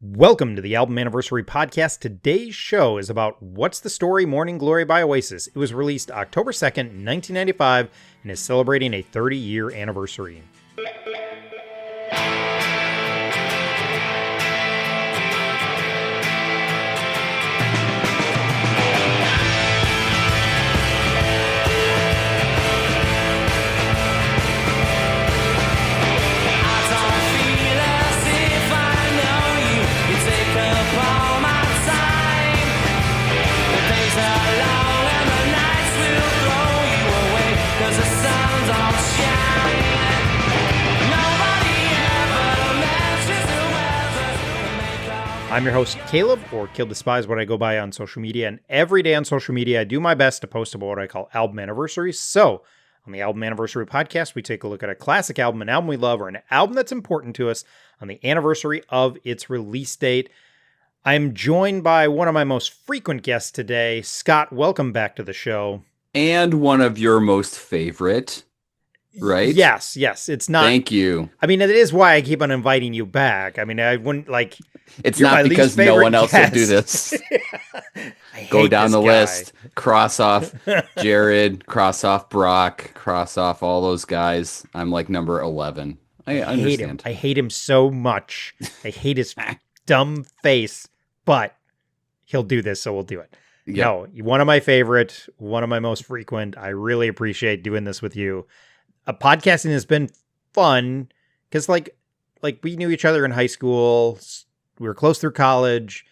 Welcome to the Album Anniversary Podcast. Today's show is about What's the Story? Morning Glory by Oasis. It was released October 2nd, 1995, and is celebrating a 30-year anniversary. I'm your host, Caleb, or CalebTheSpy is what I go by on social media, and every day on social media, I do my best to post about what I call album anniversaries. So, on the Album Anniversary Podcast, we take a look at a classic album, an album we love, or an album that's important to us on the anniversary of its release date. I'm joined by one of my most frequent guests today. Scott, welcome back to the show. And one of your most favorite, right? Yes. It's not. Thank you. I mean, it is why I keep on inviting you back. I mean, I wouldn't like. It's not because no one else will do this. Go down the list, cross off Jared, cross off Brock, cross off all those guys. I'm like number 11. I understand. I hate him so much. I hate his dumb face, but he'll do this, so we'll do it. Yep. No, one of my favorite, one of my most frequent. I really appreciate doing this with you. Podcasting has been fun because like we knew each other in high school. We were close through college,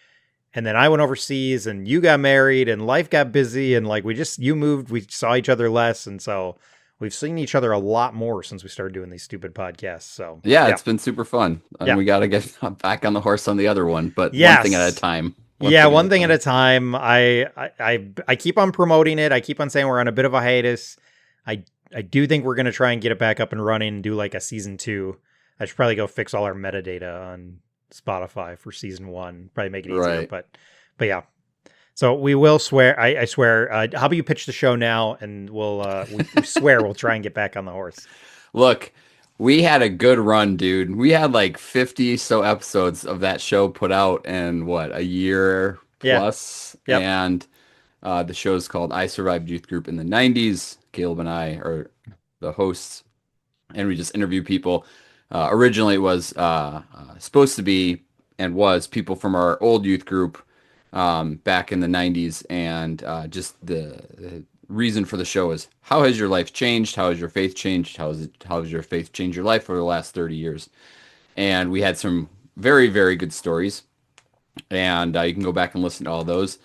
and then I went overseas and you got married and life got busy. And like, you moved, we saw each other less. And so we've seen each other a lot more since we started doing these stupid podcasts. So yeah. It's been super fun. We got to get back on the horse on the other one, but yes. One thing at a time. One thing at a time. I keep on promoting it. I keep on saying we're on a bit of a hiatus. I do think we're going to try and get it back up and running and do like a season 2. I should probably go fix all our metadata on Spotify for season 1. Probably make it easier, right. But yeah. So we will swear. I swear. How about you pitch the show now, and we'll we swear we'll try and get back on the horse. Look, we had a good run, dude. We had like 50 so episodes of that show put out in a year plus. Yeah. Yep. And the show is called I Survived Youth Group in the 90s. Caleb and I are the hosts, and we just interview people. Originally, it was supposed to be and was people from our old youth group back in the 90s. And just the reason for the show is, how has your life changed? How has your faith changed? How has your faith changed your life over the last 30 years? And we had some very, very good stories. And you can go back and listen to all those.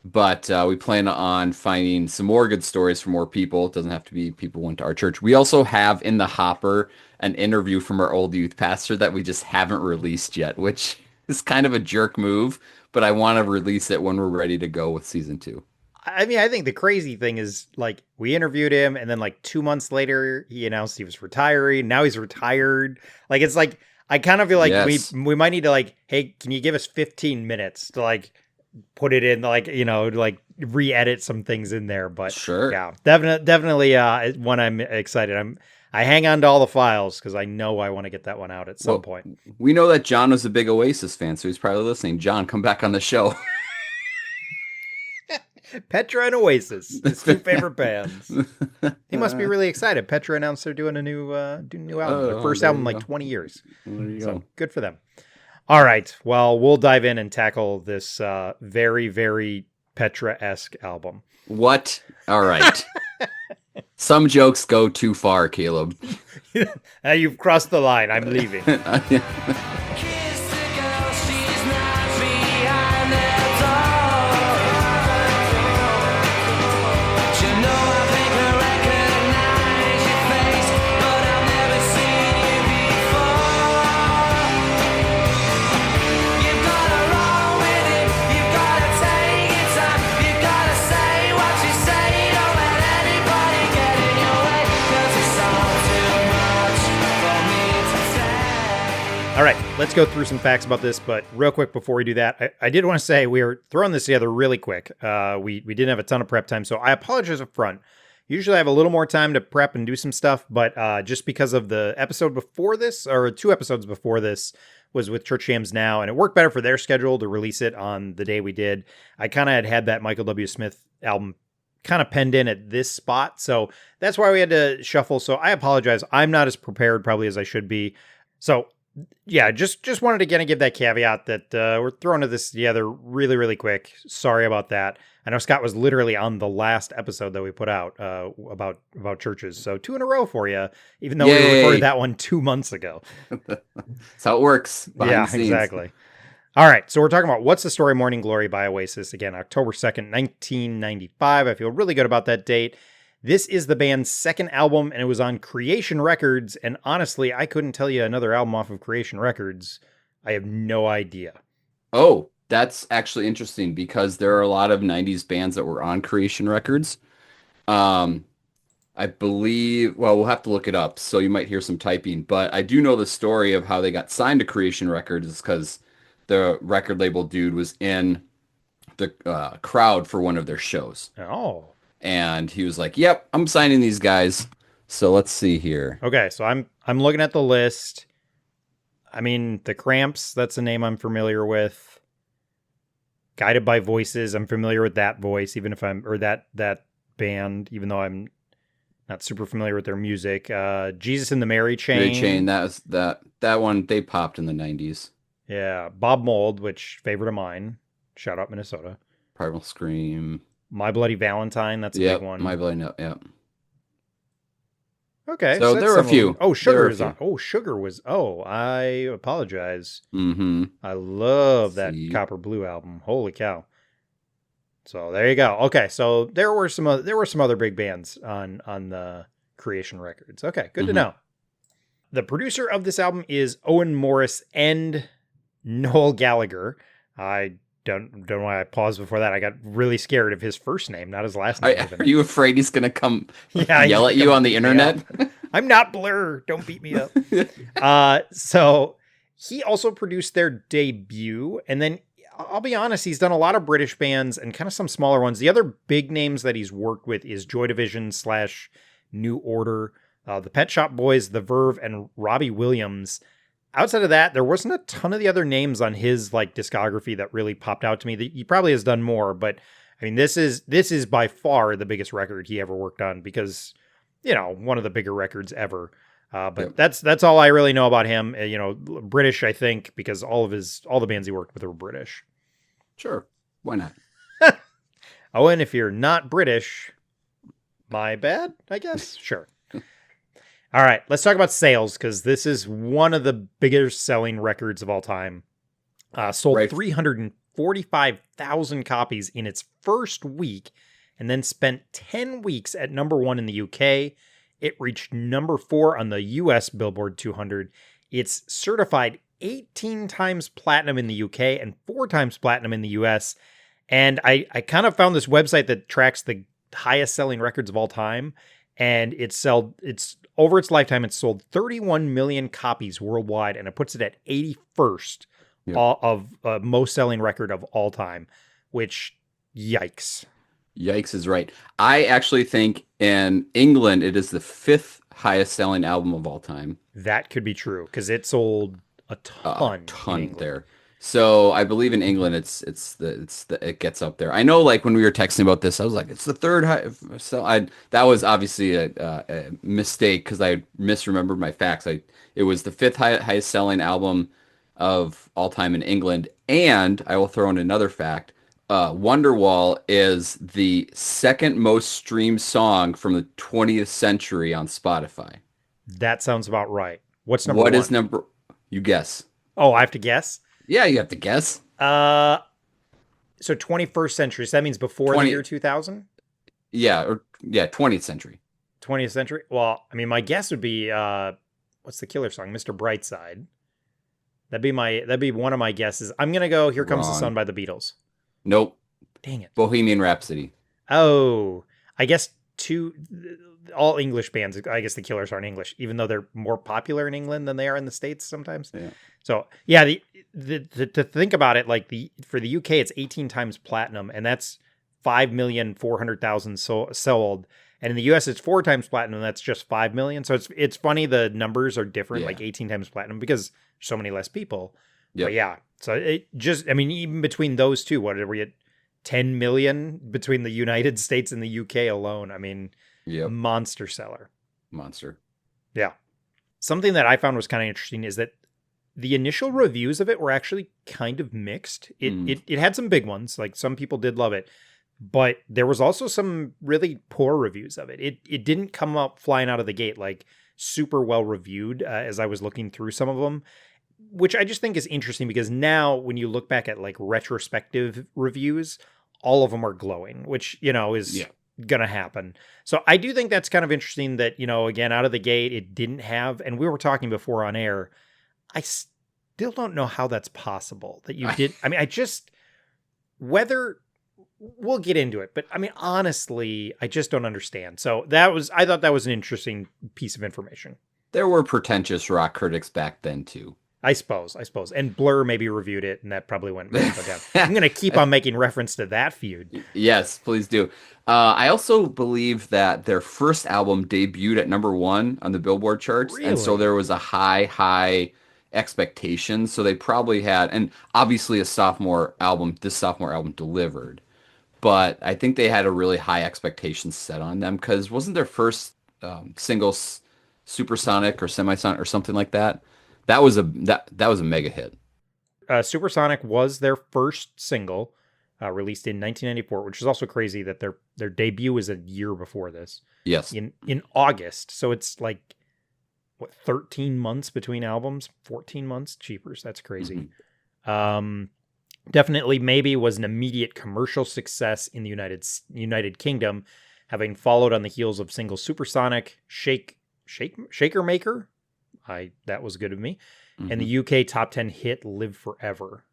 But we plan on finding some more good stories from more people. It doesn't have to be people who went to our church. We also have in the hopper an interview from our old youth pastor that we just haven't released yet, which is kind of a jerk move, but I want to release it when we're ready to go with season 2. I mean, I think the crazy thing is, like, we interviewed him, and then like 2 months later, he announced he was retiring. Now he's retired. Like, it's like, I kind of feel like we might need to like, hey, can you give us 15 minutes to like put it in, like, like re-edit some things in there. But sure. Yeah, definitely one I'm excited. I hang on to all the files because I know I want to get that one out at some point. We know that John was a big Oasis fan, so he's probably listening. John, come back on the show. Petra and Oasis, his 2 favorite bands. He must be really excited. Petra announced they're doing a new album, their first album in like 20 years. There you so go. Good for them. All right. Well, we'll dive in and tackle this very, very Petra-esque album. What? All right. Some jokes go too far, Caleb. Now you've crossed the line. I'm leaving. All right, let's go through some facts about this, but real quick before we do that, I did want to say we were throwing this together really quick. We didn't have a ton of prep time, so I apologize up front Usually I have a little more time to prep and do some stuff, but just because of the episode before this, or 2 episodes before this, was with Church Jams Now, and it worked better for their schedule to release it on the day we did. I kind of had that Michael W. Smith album kind of penned in at this spot, so that's why we had to shuffle. So I apologize. I'm not as prepared probably as I should be. So yeah, just wanted to kind of give that caveat that we're throwing this together really, really quick. Sorry about that. I know Scott was literally on the last episode that we put out about churches. So 2 in a row for you, even though we recorded that one 2 months ago. That's how it works. Yeah, exactly. All right. So we're talking about What's the Story? Morning Glory by Oasis. Again, October 2nd, 1995. I feel really good about that date. This is the band's second album, and it was on Creation Records. And honestly, I couldn't tell you another album off of Creation Records. I have no idea. Oh, that's actually interesting because there are a lot of 90s bands that were on Creation Records. I believe, well, we'll have to look it up, so you might hear some typing. But I do know the story of how they got signed to Creation Records is because the record label dude was in the crowd for one of their shows. Oh. And he was like, "Yep, I'm signing these guys." So let's see here. Okay, so I'm looking at the list. I mean, the Cramps, that's a name I'm familiar with. Guided by Voices, I'm familiar with that voice, even if that band, even though I'm not super familiar with their music. Jesus and the Mary Chain. Mary Chain, that one, they popped in the 90s. Yeah, Bob Mould, which favorite of mine. Shout out Minnesota. Primal Scream. My Bloody Valentine, that's a big one. My Bloody, yeah. Okay. So there were a few. Oh, Sugar is on. Oh, Sugar was. Oh, I apologize. Mm-hmm. I love that Copper Blue album. Holy cow. So there you go. Okay, so there were some other big bands on the Creation Records. Okay, good to know. The producer of this album is Owen Morris and Noel Gallagher. I don't know why I paused before that. I got really scared of his first name, not his last name. Are you afraid he's gonna come yell at you on the internet? I'm not Blur. Don't beat me up. So he also produced their debut, and then I'll be honest, he's done a lot of British bands and kind of some smaller ones. The other big names that he's worked with is Joy Division / New Order, the Pet Shop Boys, The Verve, and Robbie Williams. Outside of that, there wasn't a ton of the other names on his discography that really popped out to me. He probably has done more, but I mean, this is by far the biggest record he ever worked on because, one of the bigger records ever. But that's all I really know about him. British, I think, because all the bands he worked with were British. Sure, why not? Oh, and if you're not British, my bad, I guess. Sure. All right, let's talk about sales because this is one of the biggest selling records of all time. Sold 345,000 copies in its first week and then spent 10 weeks at number 1 in the UK. It reached number 4 on the US Billboard 200. It's certified 18 times platinum in the UK and 4 times platinum in the US. And I kind of found this website that tracks the highest selling records of all time. And it's over its lifetime, it's sold 31 million copies worldwide, and it puts it at 81st of most selling record of all time, which, yikes. Yikes is right. I actually think in England, it is the 5th highest selling album of all time. That could be true, because it sold a ton there. So I believe in England, it gets up there. I know, when we were texting about this, I was like, it's the 3rd high. So that was obviously a mistake because I misremembered my facts. It was the 5th highest selling album of all time in England, and I will throw in another fact. Wonderwall is the 2nd most streamed song from the 20th century on Spotify. That sounds about right. What's number 1? What is number? You guess. Oh, I have to guess? Yeah, you have to guess. So 21st century. So that means before the year 2000? Yeah, 20th century. 20th century? Well, I mean, my guess would be, what's the Killer song? Mr. Brightside. That'd be one of my guesses. I'm going to go Here Comes the Sun by the Beatles. Nope. Dang it. Bohemian Rhapsody. Oh, I guess all English bands, I guess the Killers aren't English, even though they're more popular in England than they are in the States sometimes. Yeah. So yeah, to think about it, for the UK, it's 18 times platinum, and that's 5,400,000 sold. And in the US, it's 4 times platinum. That's just 5 million. So it's funny the numbers are different, Yeah. like 18 times platinum, because so many less people. But Yep. yeah, so it just, I mean, even between those two, what are we at? 10 million between the United States and the UK alone. I mean, Yep. monster seller. Monster. Yeah. Something that I found was kind of interesting is that the initial reviews of it were actually kind of mixed. It had some big ones, like some people did love it, but there was also some really poor reviews of it. It didn't come up flying out of the gate like super well reviewed as I was looking through some of them, which I just think is interesting because now when you look back at like retrospective reviews, all of them are glowing, which, you know, is Yeah. gonna happen. So I do think that's kind of interesting that, you know, again, out of the gate, it didn't have, and we were talking before on air, I still don't know how that's possible that you did. I mean, I just, whether we'll get into it, but I mean, honestly, I just don't understand. So I thought that was an interesting piece of information. There were pretentious rock critics back then too. I suppose. And Blur maybe reviewed it, and that probably went down. I'm going to keep on making reference to that feud. Yes, please do. I also believe that their first album debuted at #1 on the Billboard charts, and so Really? there was a high expectation. So they probably had, and obviously this sophomore album delivered, but I think they had a really high expectation set on them because wasn't their first single Supersonic or Semisonic or something like that? That was a mega hit. Supersonic was their first single, released in 1994, which is also crazy that their debut was a year before this, Yes. in August. So it's like what, 13 months between albums, 14 months. Cheapers, that's crazy. Mhm. Definitely maybe was an immediate commercial success in the United Kingdom, having followed on the heels of single Supersonic, Shaker Maker. That was good of me. And the Mhm. UK top 10 hit Live Forever.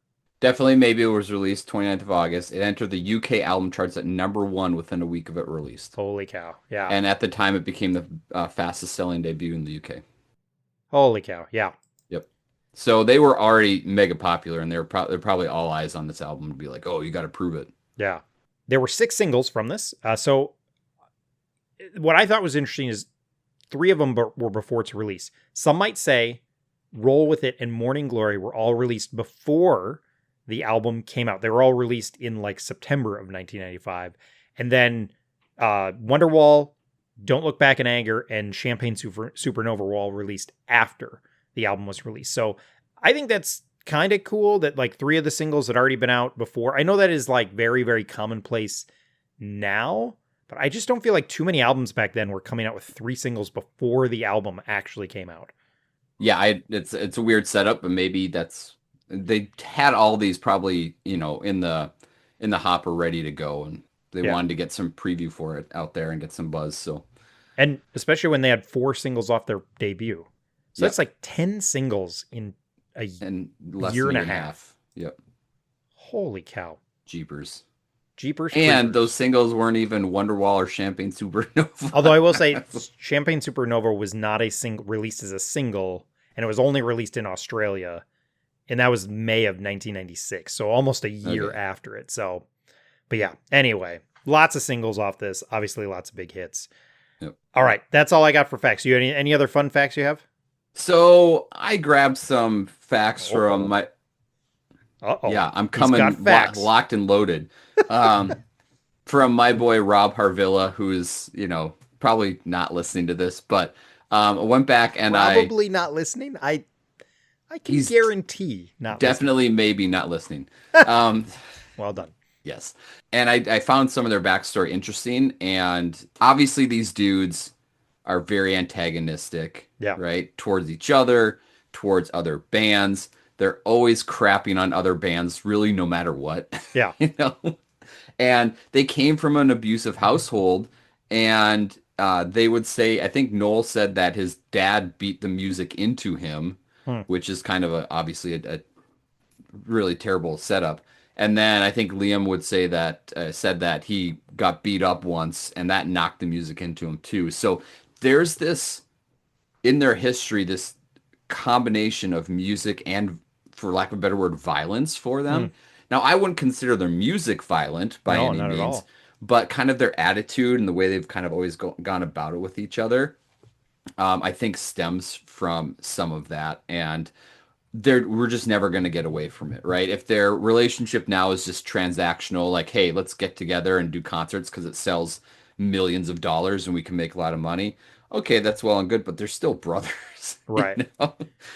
Definitely maybe it was released 29th of August. It entered the UK album charts at #1 within a week of it released. Holy cow. Yeah. And at the time, it became the fastest selling debut in the UK. Holy cow. Yeah. Yep. So they were already mega popular, and they're probably all eyes on this album to be like, oh, you got to prove it. Yeah. There were 6 singles from this. So what I thought was interesting is 3 of them were before its release. Some might say Roll With It and Morning Glory were all released before the album came out. They were all released in like September of 1995. And then Wonderwall, Don't Look Back in Anger, and Champagne Supernova were all released after the album was released. So I think that's kind of cool that like 3 of the singles had already been out before. I know that is like very, very commonplace now, but I just don't feel like too many albums back then were coming out with 3 singles before the album actually came out. Yeah, it's a weird setup, but maybe they had all these probably in the hopper ready to go, and they Yeah. wanted to get some preview for it out there and get some buzz. So And especially when they had 4 singles off their debut. So yep, that's like 10 singles in a and less year than a and a year and a half. half. Yep, Holy cow. Jeepers. Jeepers And those creepers. singles weren't even Wonderwall or Champagne Although Supernova. I will say Champagne Supernova was not a single released as a single, and it was only released in Australia, and that was May of 1996, so almost a year Okay. after it. So, but yeah, anyway, lots of singles off this, obviously lots of big hits. Yep. All right, that's all I got for facts. You any other fun facts you have? So I grabbed some facts from Uh-oh. my. Uh-oh. Yeah, I'm He's got coming facts. locked and loaded. Um, from my boy Rob Harvilla, who is, probably not listening to this, but I went back and Probably not listening. I can he's guarantee not listening. definitely maybe not listening. Um, Well done. yes. And I found some of their backstory interesting. And obviously, these dudes are very antagonistic, Yeah. right? Towards each other, towards other bands. They're always crapping on other bands, really, no matter what, Yeah. you know? And they came from an abusive household. And they would say, I think Noel said that his dad beat the music into him, Hmm. which is kind of obviously a really terrible setup. And then I think Liam would say that said that he got beat up once, and that knocked the music into him too. So there's this in their history, this combination of music and, for lack of a better word, violence for Hmm. them. Now, I wouldn't consider their music violent by No, any not at means, all. but kind of their attitude and the way they've kind of always gone about it with each other, I think stems from some of that. And we're just never going to get away from it, right? If their relationship now is just transactional, like, hey, let's get together and do concerts because it sells millions of dollars and we can make a lot of money. Okay, that's well and good, but they're still brothers, you Right. know?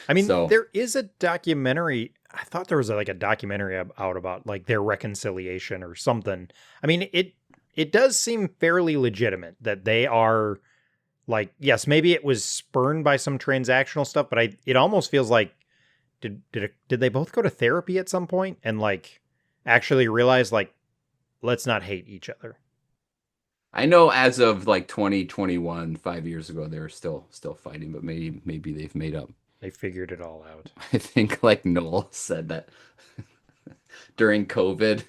I mean, So, there is a documentary. I thought there was like a documentary out about like their reconciliation or something. I mean, it does seem fairly legitimate that they are like, yes, maybe it was spurned by some transactional stuff, but it almost feels like did they both go to therapy at some point and like actually realize like let's not hate each other. I know as of like 2021, 5 years ago, they were still fighting, but maybe they've made up. They figured it all out. I think like Noel said that during COVID,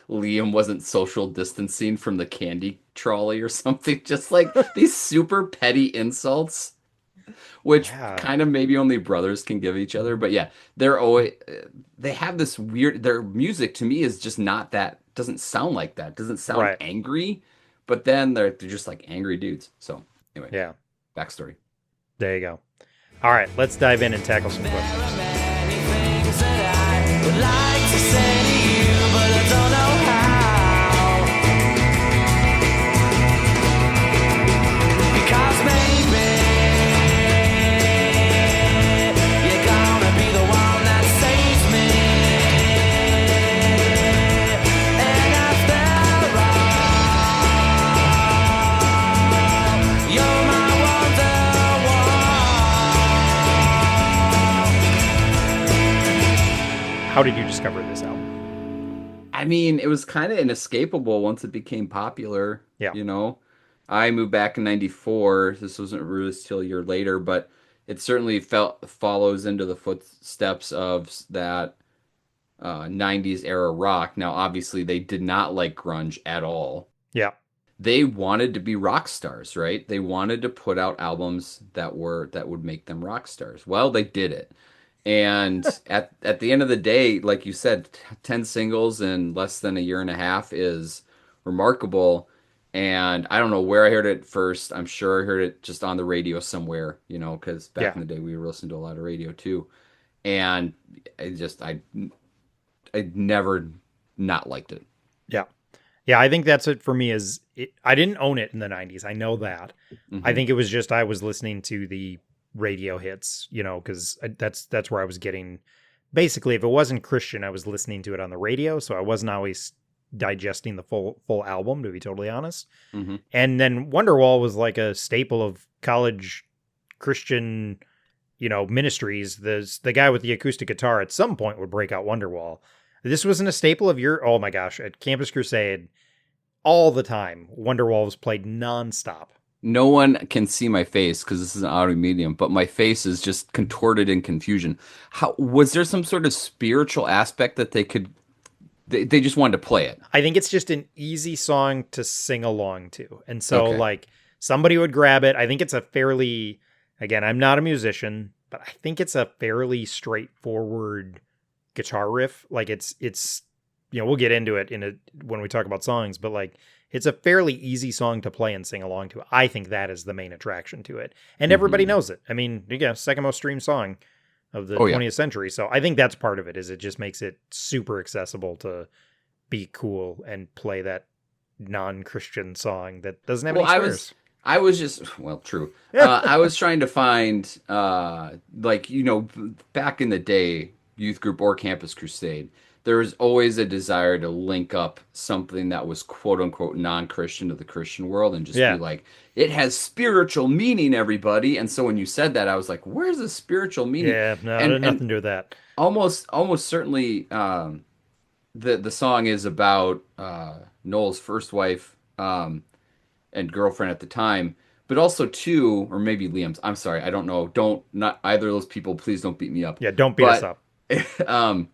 Liam wasn't social distancing from the candy trolley or something. Just like these super petty insults, which Yeah. kind of maybe only brothers can give each other. But yeah, they have this weird, their music to me is just not that, doesn't sound like that, doesn't sound Right. angry, but then they're just like angry dudes. So anyway, Yeah. backstory. There you go. All right, let's dive in and tackle some There are questions. many things that I would like to say to you, but I don't know how. Because maybe you're gonna be the one that saves me. And after all, you're my wonderwall. How did you discover this album? I mean, it was kind of inescapable once it became popular, Yeah. you know. I moved back in 94. This wasn't released till a year later, but it certainly follows into the footsteps of that 90s era rock. Now, obviously, they did not like grunge at all. Yeah. They wanted to be rock stars, right? They wanted to put out albums that would make them rock stars. Well, they did it. And at the end of the day, like you said, 10 singles in less than a year and a half is remarkable. And I don't know where I heard it first. I'm sure I heard it just on the radio somewhere, you know, because back Yeah. in the day we were listening to a lot of radio too. And I never not liked it. Yeah. Yeah, I think that's it for me is I didn't own it in the 90s. I know that. I Hmm. think it was just I was listening to the radio hits, you know, cuz that's where I was getting basically if it wasn't Christian, I was listening to it on the radio, so I wasn't always digesting the full album to be totally honest. Hmm. And then Wonderwall was like a staple of college Christian, you know, ministries. The guy with the acoustic guitar at some point would break out Wonderwall. This wasn't a staple of your oh my gosh, at Campus Crusade all the time. Wonderwall was played nonstop. No one can see my face because this is an audio medium, but my face is just contorted in confusion. How was there some sort of spiritual aspect that they just wanted to play it? I think it's just an easy song to sing along to. And so Okay. like somebody would grab it. I think it's a fairly again, I'm not a musician, but I think it's a fairly straightforward guitar riff. Like it's you know, we'll get into it when we talk about songs, but like it's a fairly easy song to play and sing along to. I think that is the main attraction to it. And everybody Hmm. knows it. I mean, yeah, second most streamed song of the Oh yeah. 20th century. So I think that's part of it is it just makes it super accessible to be cool and play that non-Christian song that doesn't have Well, any swears. I was just well, true. I was trying to find like you know back in the day, youth group or Campus Crusade. There was always a desire to link up something that was quote unquote non-Christian to the Christian world and just be Yeah. like, it has spiritual meaning, everybody. And so when you said that, I was like, where's the spiritual meaning? Yeah, no, And nothing to do with that. almost certainly the song is about Noel's first wife and girlfriend at the time, but also too, or maybe Liam's. I'm sorry, I don't know. Don't not either of those people. Please don't beat me up. Yeah, don't beat us But up. um,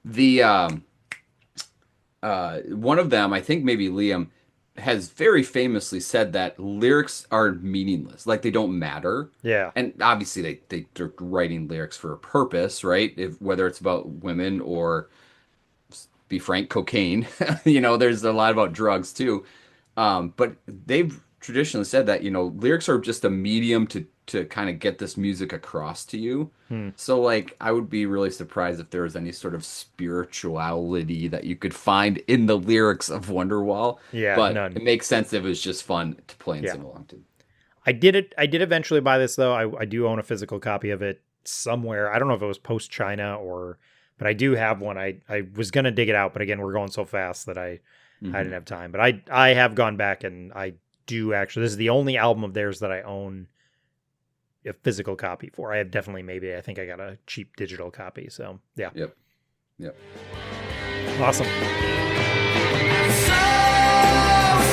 the one of them, I think maybe Liam, has very famously said that lyrics are meaningless, like they don't matter. Yeah. And obviously they're writing lyrics for a purpose, right? If whether it's about women or be frank, cocaine. There's a lot about drugs too. But they've traditionally said that, lyrics are just a medium to kind of get this music across to you. Hmm. So like I would be really surprised if there was any sort of spirituality that you could find in the lyrics of Wonderwall. Yeah, But none. it makes sense if it was just fun to play and Yeah. sing along to. I did eventually buy this though. I do own a physical copy of it somewhere. I don't know if it was post China but I do have one. I was gonna dig it out, but again, we're going so fast that I didn't have time. But I have gone back and I do actually. This is the only album of theirs that I own a physical copy for. I have definitely I think I got a cheap digital copy. So yeah. Yep. Awesome. So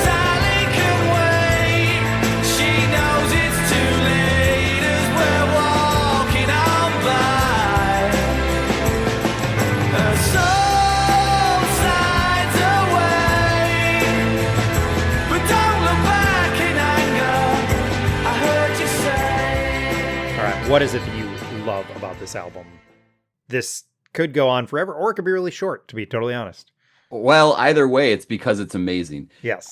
Sally can wait. She knows it's too late as we're walking on by. Her soul signs away, but don't look back in anger. I heard you say. All right. What is it that you love about this album? This could go on forever, or it could be really short, to be totally honest. Well, either way, it's because it's amazing. Yes.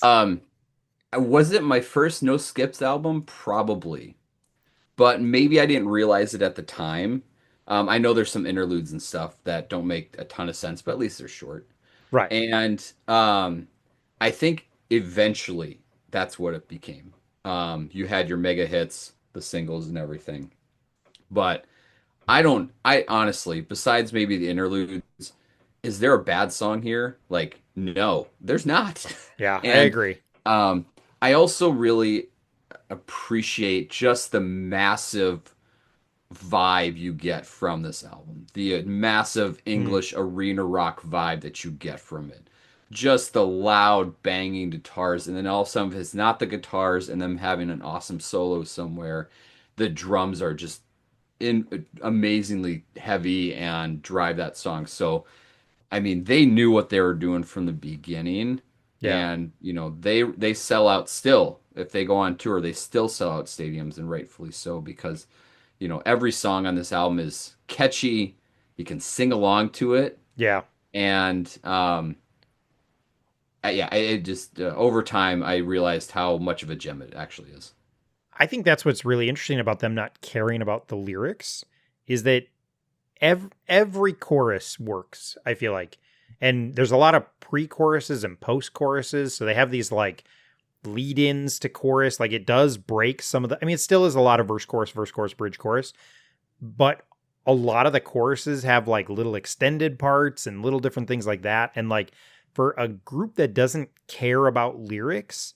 Was it my first No Skips album? Probably. But maybe I didn't realize it at the time. I know there's some interludes and stuff that don't make a ton of sense, but at least they're short. Right. And I think eventually that's what it became. You had your mega hits, the singles and everything. But I honestly, besides maybe the interludes, is there a bad song here? Like, no, there's not. Yeah, I And agree. I also really appreciate just the massive vibe you get from this album. The massive English arena rock vibe that you get from it. Just the loud banging guitars, and then all of a sudden, if it's not the guitars and them having an awesome solo somewhere, the drums are just amazingly heavy and drive that song. So, I mean, they knew what they were doing from the beginning. Yeah. And, they sell out still. If they go on tour, they still sell out stadiums, and rightfully so, because, every song on this album is catchy. You can sing along to it. Yeah. And, it just, over time, I realized how much of a gem it actually is. I think that's what's really interesting about them not caring about the lyrics is that every chorus works, I feel like. And there's a lot of pre-choruses and post-choruses. So they have these like lead-ins to chorus. Like it does break some of it still is a lot of verse, chorus, bridge, chorus. But a lot of the choruses have like little extended parts and little different things like that. And like for a group that doesn't care about lyrics,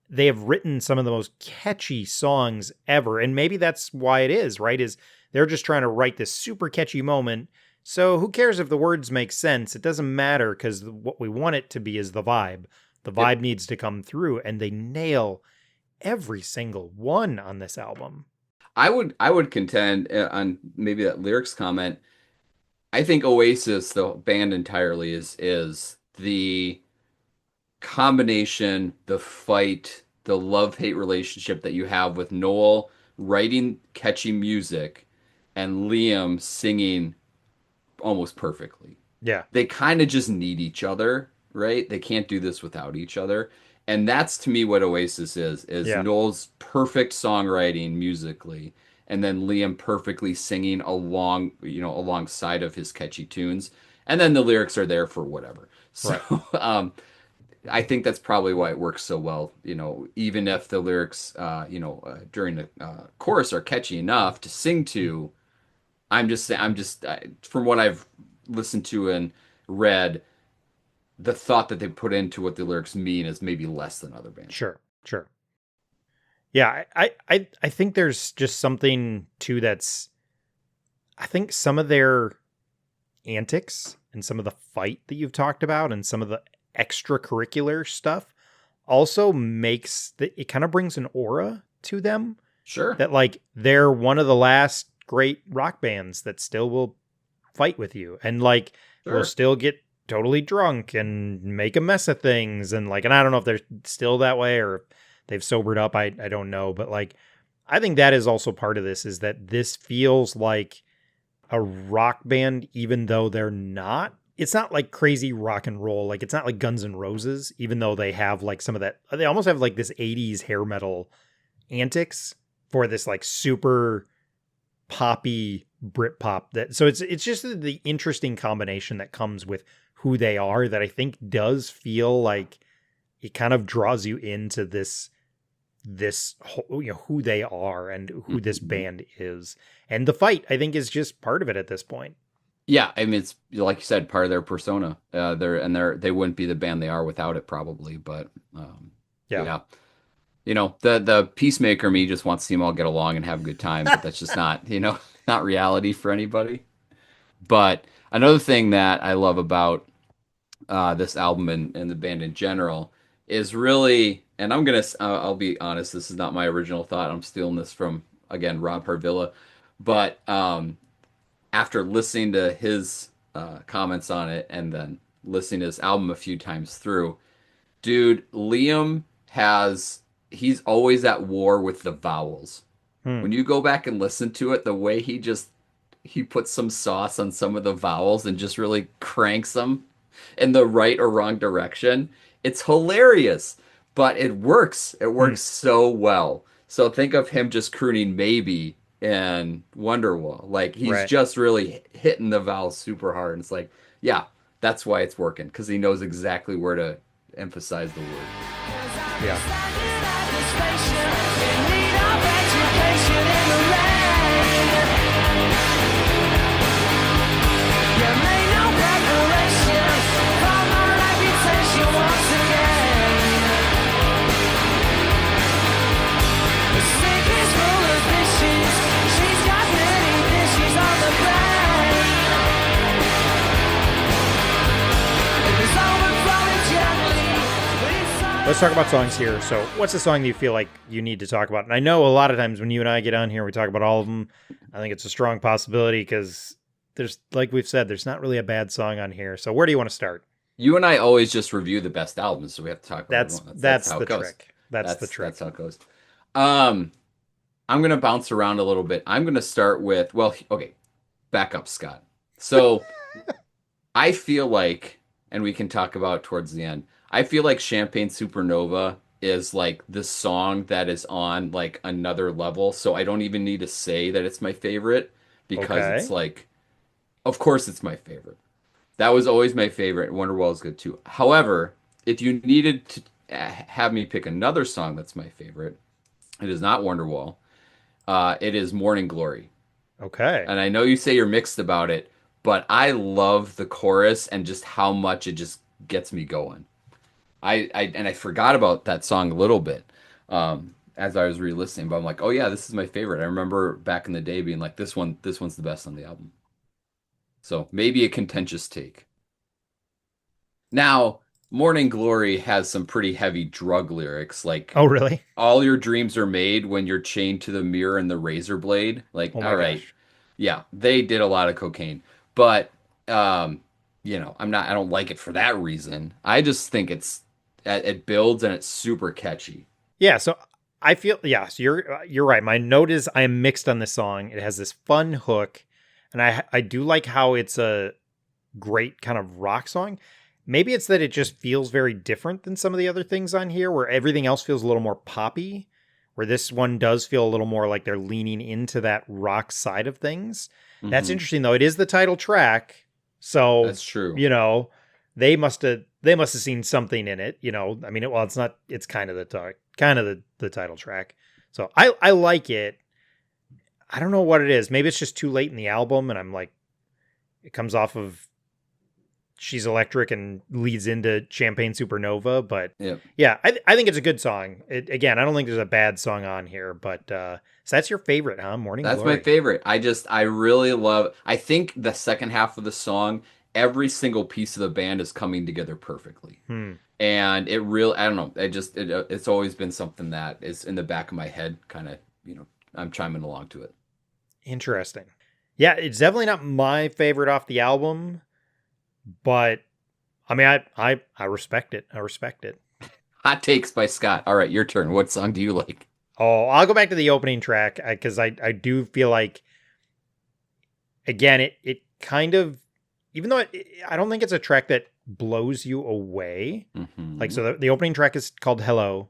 they have written some of the most catchy songs ever. And maybe that's why it is, right? Is they're just trying to write this super catchy moment. So who cares if the words make sense? It doesn't matter because what we want it to be is the vibe. The vibe needs to come through, and they nail every single one on this album. I would contend on maybe that lyrics comment. I think Oasis, the band entirely, is the combination, the fight, the love-hate relationship that you have with Noel writing catchy music and Liam singing almost perfectly. Yeah. They kind of just need each other, right? They can't do this without each other. And that's to me what Oasis is Noel's perfect songwriting musically, and then Liam perfectly singing alongside of his catchy tunes. And then the lyrics are there for whatever. So, right. I think that's probably why it works so well. Even if the lyrics, during the chorus are catchy enough to sing to, I'm just from what I've listened to and read, the thought that they put into what the lyrics mean is maybe less than other bands. Sure. Yeah, I think there's just something too that's, I think some of their antics and some of the fight that you've talked about and some of the extracurricular stuff also makes that it kind of brings an aura to them. Sure. That like they're one of the last great rock bands that still will fight with you and like will still get totally drunk and make a mess of things and I don't know if they're still that way or if they've sobered up. I don't know, but like I think that is also part of this is that this feels like a rock band even though they're not. it's not like crazy rock and roll. Like it's not like Guns N' Roses, even though they have like some of that. They almost have like this 80s hair metal antics for this like super poppy Britpop. So it's just the interesting combination that comes with who they are that I think does feel like it kind of draws you into this who they are and who this band is. And the fight, I think, is just part of it at this point. Yeah, I mean, it's like you said, part of their persona. They wouldn't be the band they are without it, probably. But yeah, the peacemaker me just wants to see them all get along and have a good time, but that's just not not reality for anybody. But another thing that I love about this album and the band in general is really, and I'll be honest, this is not my original thought. I'm stealing this from again Rob Harvilla, but after listening to his comments on it and then listening to his album a few times through, dude, he's always at war with the vowels. When you go back and listen to it, the way he puts some sauce on some of the vowels and just really cranks them in the right or wrong direction, it's hilarious, but it works. It works so well. So think of him just crooning maybe and Wonderwall. Like he's just really hitting the vowels super hard. And it's like, yeah, that's why it's working, because he knows exactly where to emphasize the word. Yeah. Let's talk about songs here. So what's the song that you feel like you need to talk about? And I know a lot of times when you and I get on here, we talk about all of them. I think it's a strong possibility because there's, like we've said, there's not really a bad song on here. So where do you want to start? You and I always just review the best albums, so we have to talk about that's the trick. That's the trick. That's how it goes. I'm going to bounce around a little bit. I'm going to start with, okay, back up, Scott. So I feel like, and we can talk about towards the end, I feel like Champagne Supernova is like this song that is on like another level. So I don't even need to say that it's my favorite, because it's like, of course it's my favorite. That was always my favorite. Wonderwall is good too. However, if you needed to have me pick another song that's my favorite, it is not Wonderwall. It is Morning Glory. Okay. And I know you say you're mixed about it, but I love the chorus and just how much it just gets me going. I forgot about that song a little bit as I was re-listening, but I'm like, oh yeah, this is my favorite. I remember back in the day being like, this one's the best on the album. So maybe a contentious take. Now, Morning Glory has some pretty heavy drug lyrics, like, oh really? All your dreams are made when you're chained to the mirror and the razor blade. Like, all right, gosh. Yeah, they did a lot of cocaine, but I don't like it for that reason. I just think it builds and it's super catchy. Yeah, so I feel, so you're right. My note is I am mixed on this song. It has this fun hook, and I do like how it's a great kind of rock song. Maybe it's that it just feels very different than some of the other things on here, where everything else feels a little more poppy, where this one does feel a little more like they're leaning into that rock side of things. Mm-hmm. That's interesting, though. It is the title track, so that's true. They must have seen something in it. I mean, it's not. It's kind of the title track. So I like it. I don't know what it is. Maybe it's just too late in the album, and I'm like, it comes off of She's Electric and leads into Champagne Supernova. But yeah, I think it's a good song. Again, I don't think there's a bad song on here, but so that's your favorite, huh? Morning Glory. That's my favorite. I really love, I think the second half of the song, every single piece of the band is coming together perfectly. And it really, I don't know, it's always been something that is in the back of my head, kind of, I'm chiming along to it. Interesting. Yeah, it's definitely not my favorite off the album, but I mean, I respect it. I respect it. Hot takes by Scott. All right, your turn. What song do you like? Oh, I'll go back to the opening track because I do feel like, again, it kind of even though I don't think it's a track that blows you away. Mm-hmm. Like, so the opening track is called Hello.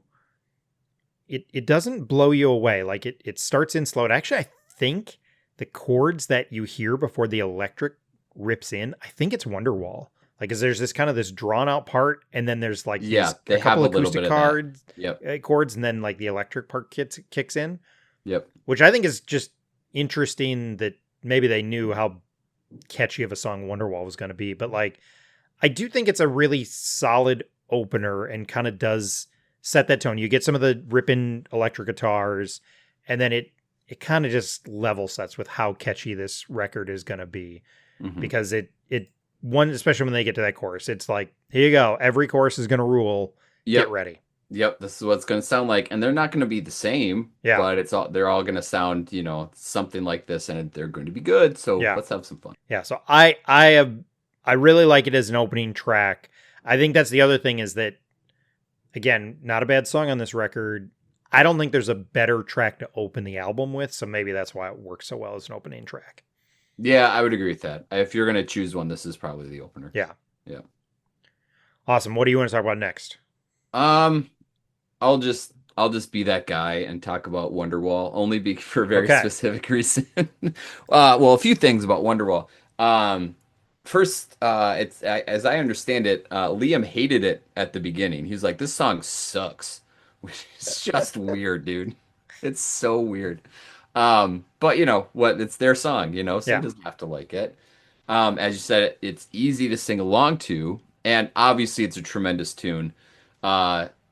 It doesn't blow you away. Like it starts in slow. Actually, I think the chords that you hear before the electric rips in, I think it's Wonderwall. Like, cause there's this drawn out part, and then there's like Yeah, these, they a couple have a little acoustic bit of that. Yep. chords, and then like the electric part kicks in, Yep. which I think is just interesting that maybe they knew how catchy of a song Wonderwall was going to be. But like, I do think it's a really solid opener and kind of does set that tone. You get some of the ripping electric guitars, and then it kind of just level sets with how catchy this record is going to be, because it one, especially when they get to that chorus, it's like, here you go. Every chorus is going to rule. Yep. Get ready. Yep, this is what it's going to sound like, and they're not going to be the same. Yeah. But they're all going to sound, something like this, and they're going to be good. So Yeah. let's have some fun. Yeah. So I really like it as an opening track. I think that's the other thing, is that, again, not a bad song on this record. I don't think there's a better track to open the album with, so maybe that's why it works so well as an opening track. Yeah, I would agree with that. If you're going to choose one, this is probably the opener. Yeah. Yeah. Awesome. What do you want to talk about next? I'll just be that guy and talk about Wonderwall, only for a very specific reason. Well, a few things about Wonderwall. First, it's as I understand it, Liam hated it at the beginning. He was like, "This song sucks," which is just weird, dude. It's so weird. But you know what? It's their song, so he doesn't have to like it. As you said, it's easy to sing along to, and obviously it's a tremendous tune.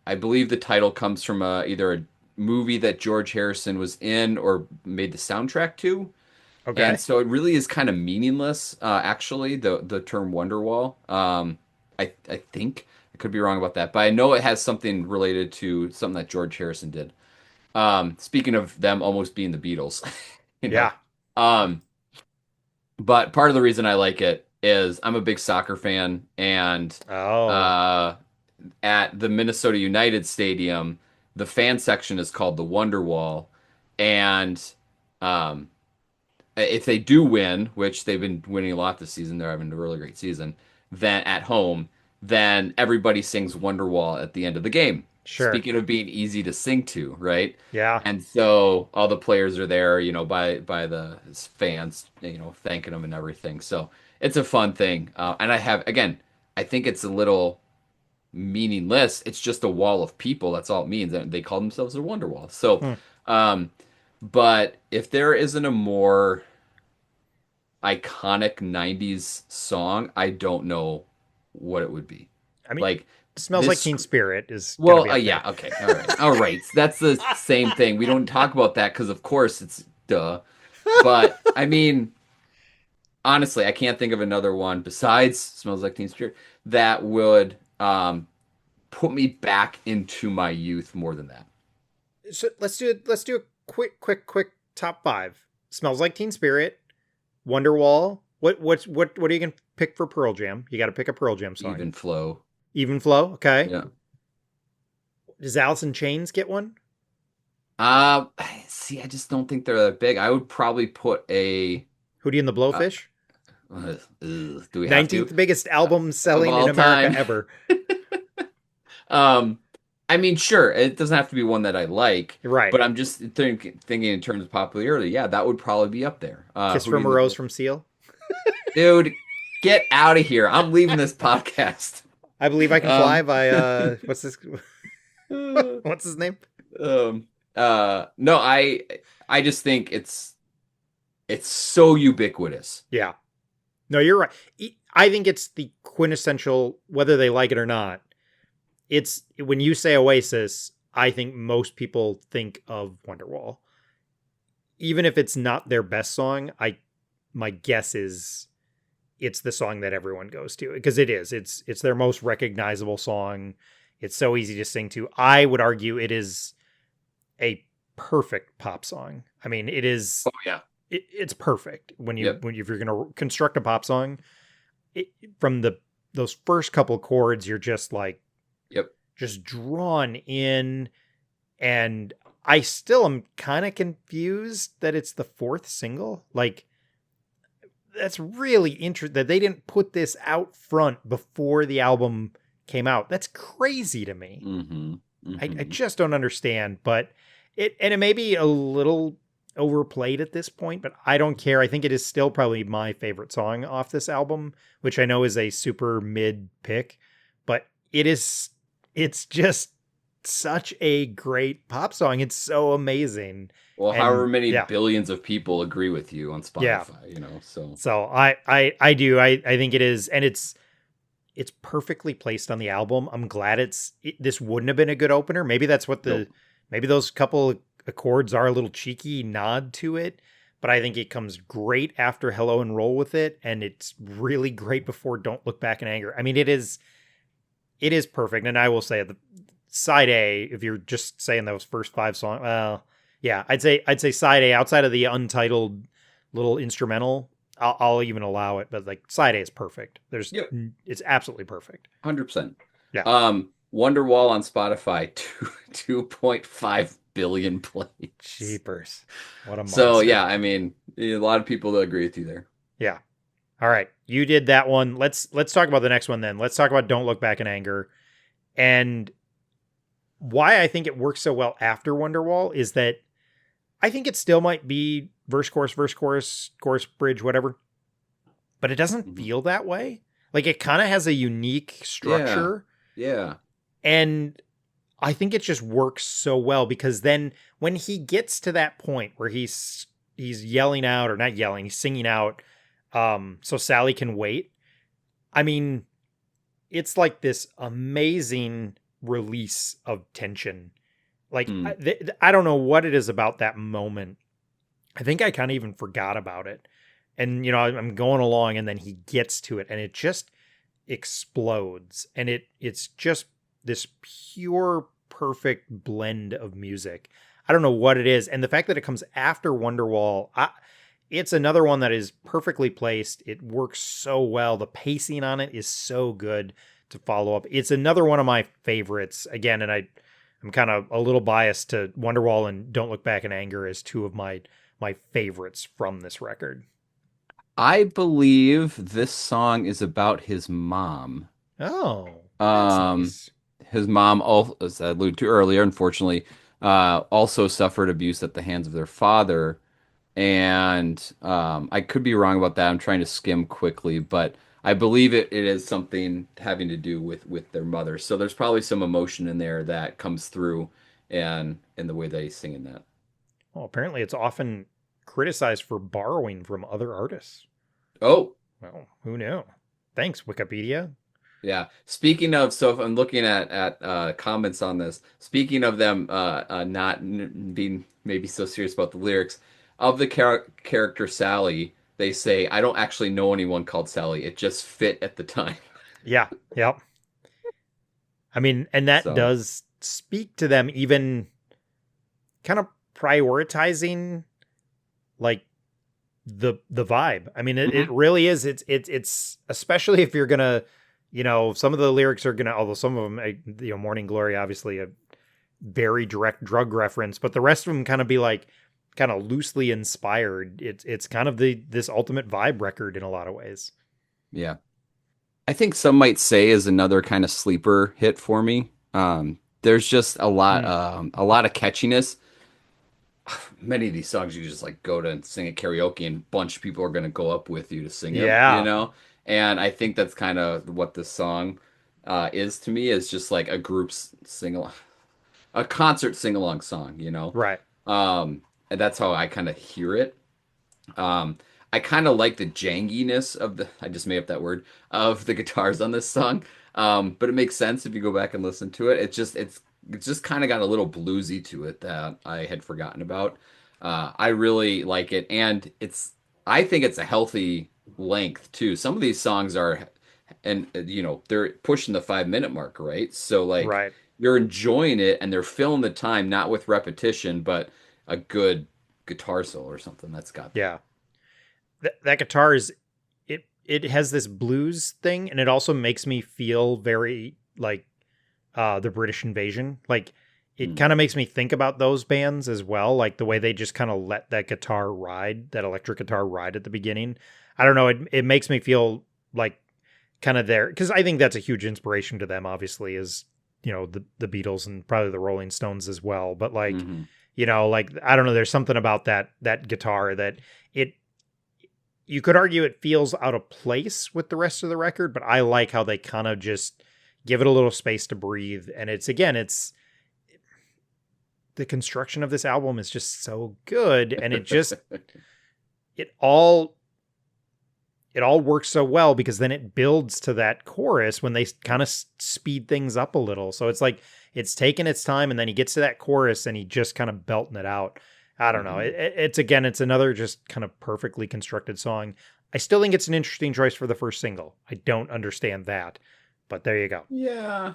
I believe the title comes from either a movie that George Harrison was in or made the soundtrack to. Okay. And so it really is kind of meaningless, actually, the term Wonderwall. I think. I could be wrong about that, but I know it has something related to something that George Harrison did. Speaking of them almost being the Beatles. Yeah. But part of the reason I like it is I'm a big soccer fan, and at the Minnesota United Stadium, the fan section is called the Wonderwall, and if they do win, which they've been winning a lot this season, they're having a really great season, then at home, then everybody sings Wonderwall at the end of the game. Sure. Speaking of being easy to sing to, right? Yeah. And so all the players are there, by the fans, thanking them and everything. So it's a fun thing. And I think it's a little meaningless. It's just a wall of people. That's all it means. And they call themselves a Wonderwall. So, but if there isn't a more iconic 90s song, I don't know what it would be. I mean, like, Smells Like Teen Spirit is yeah, okay, all right, that's the same thing. We don't talk about that because of course it's duh, but I mean, honestly, I can't think of another one besides Smells Like Teen Spirit that would put me back into my youth more than that. So let's do a quick top 5. Smells Like Teen Spirit, Wonderwall. What are you gonna pick for Pearl Jam? You got to pick a Pearl Jam song. Even Flow, okay. Yeah. Does Alice in Chains get one? See, I just don't think they're that big. I would probably put a Hootie and the Blowfish. Do we 19th biggest album selling in America ever. I mean, sure, it doesn't have to be one that I like, right? But I'm just thinking in terms of popularity. Yeah, that would probably be up there. Kiss from a Rose from Seal. Dude, get out of here! I'm leaving this podcast. I Believe I Can Fly by what's his name? No, I just think it's so ubiquitous. Yeah. No, you're right. I think it's the quintessential, whether they like it or not. It's when you say Oasis, I think most people think of Wonderwall. Even if it's not their best song, my guess is it's the song that everyone goes to, because it is. It's their most recognizable song. It's so easy to sing to. I would argue it is a perfect pop song. I mean, it is. Oh yeah, it's perfect if you're going to construct a pop song. From those first couple chords, you're just like, just drawn in, and I still am kind of confused that it's the 4th single. Like, that's really interesting that they didn't put this out front before the album came out. That's crazy to me. Mm-hmm. Mm-hmm. I just don't understand, but it may be a little overplayed at this point, but I don't care. I think it is still probably my favorite song off this album, which I know is a super mid pick, but it's just such a great pop song. It's so amazing. Well, And, however many yeah. billions of people agree with you on Spotify, so. So I do. I think it is, and it's perfectly placed on the album. I'm glad this wouldn't have been a good opener. Maybe that's what maybe those couple accords are a little cheeky nod to it, but I think it comes great after Hello and Roll with It, and it's really great before Don't Look Back in Anger. I mean, it is perfect. And I will say the side A, if you're just saying those first 5 songs, well, yeah, I'd say side A outside of the untitled little instrumental. I'll even allow it, but like side A is perfect. It's absolutely perfect. 100%. Yeah. Wonderwall on Spotify, 2.5 billion plays. Jeepers. What a monster. So yeah, I mean, a lot of people that agree with you there. Yeah. All right. You did that one. Let's talk about the next one then. Let's talk about Don't Look Back in Anger. And why I think it works so well after Wonderwall is that I think it still might be verse, chorus, bridge, whatever. But it doesn't feel that way. Like it kind of has a unique structure. Yeah. And I think it just works so well because then when he gets to that point where he's yelling out, or not yelling, he's singing out, so Sally can wait. I mean, it's like this amazing release of tension. Like, I don't know what it is about that moment. I think I kind of even forgot about it. And, I'm going along and then he gets to it and it just explodes. And it's just this pure, perfect blend of music. I don't know what it is. And the fact that it comes after Wonderwall, it's another one that is perfectly placed. It works so well. The pacing on it is so good to follow up. It's another one of my favorites. Again, and I'm kind of a little biased to Wonderwall and Don't Look Back in Anger as two of my favorites from this record. I believe this song is about his mom. Oh, that's nice. His mom, as I alluded to earlier, unfortunately, also suffered abuse at the hands of their father. And I could be wrong about that. I'm trying to skim quickly, but I believe it is something having to do with their mother. So there's probably some emotion in there that comes through and in the way they sing in that. Well, apparently it's often criticized for borrowing from other artists. Oh. Well, who knew? Thanks, Wikipedia. Yeah. Speaking of, so if I'm looking at comments on this, speaking of them not being maybe so serious about the lyrics, of the character Sally, they say, I don't actually know anyone called Sally. It just fit at the time. Yeah. Yep. I mean, and that does speak to them even kind of prioritizing like the vibe. I mean, it really is. It's especially if you're going to, some of the lyrics are going to, although some of them, Morning Glory, obviously a very direct drug reference, but the rest of them kind of be like, kind of loosely inspired. It's kind of this ultimate vibe record in a lot of ways. Yeah. I think some might say is another kind of sleeper hit for me. There's just a lot of catchiness. Many of these songs you just like go to and sing at karaoke and a bunch of people are going to go up with you to sing it, And I think that's kind of what this song is to me, is just like a group's sing-along, a concert sing-along song, Right. And that's how I kind of hear it. I kind of like the janginess of I just made up that word, of the guitars on this song. But it makes sense if you go back and listen to it. It's just kind of got a little bluesy to it that I had forgotten about. I really like it. And I think it's a healthy length too. Some of these songs are, and they're pushing the 5-minute mark, right? So like, right. You're enjoying it and they're filling the time, not with repetition, but a good guitar solo or something that's got. Yeah. That guitar is, it has this blues thing, and it also makes me feel very like the British Invasion. Like it kind of makes me think about those bands as well, like the way they just kind of let that guitar ride, that electric guitar ride at the beginning. I don't know. It makes me feel like kind of there, because I think that's a huge inspiration to them, obviously, is, the Beatles and probably the Rolling Stones as well. But like, Mm-hmm. like, I don't know, there's something about that guitar that you could argue it feels out of place with the rest of the record, but I like how they kind of just give it a little space to breathe. And it's the construction of this album is just so good, and it all works so well, because then it builds to that chorus when they kind of speed things up a little. So it's like it's taking its time, and then he gets to that chorus and he just kind of belting it out. I don't know. It's another just kind of perfectly constructed song. I still think it's an interesting choice for the first single. I don't understand that, but there you go. Yeah.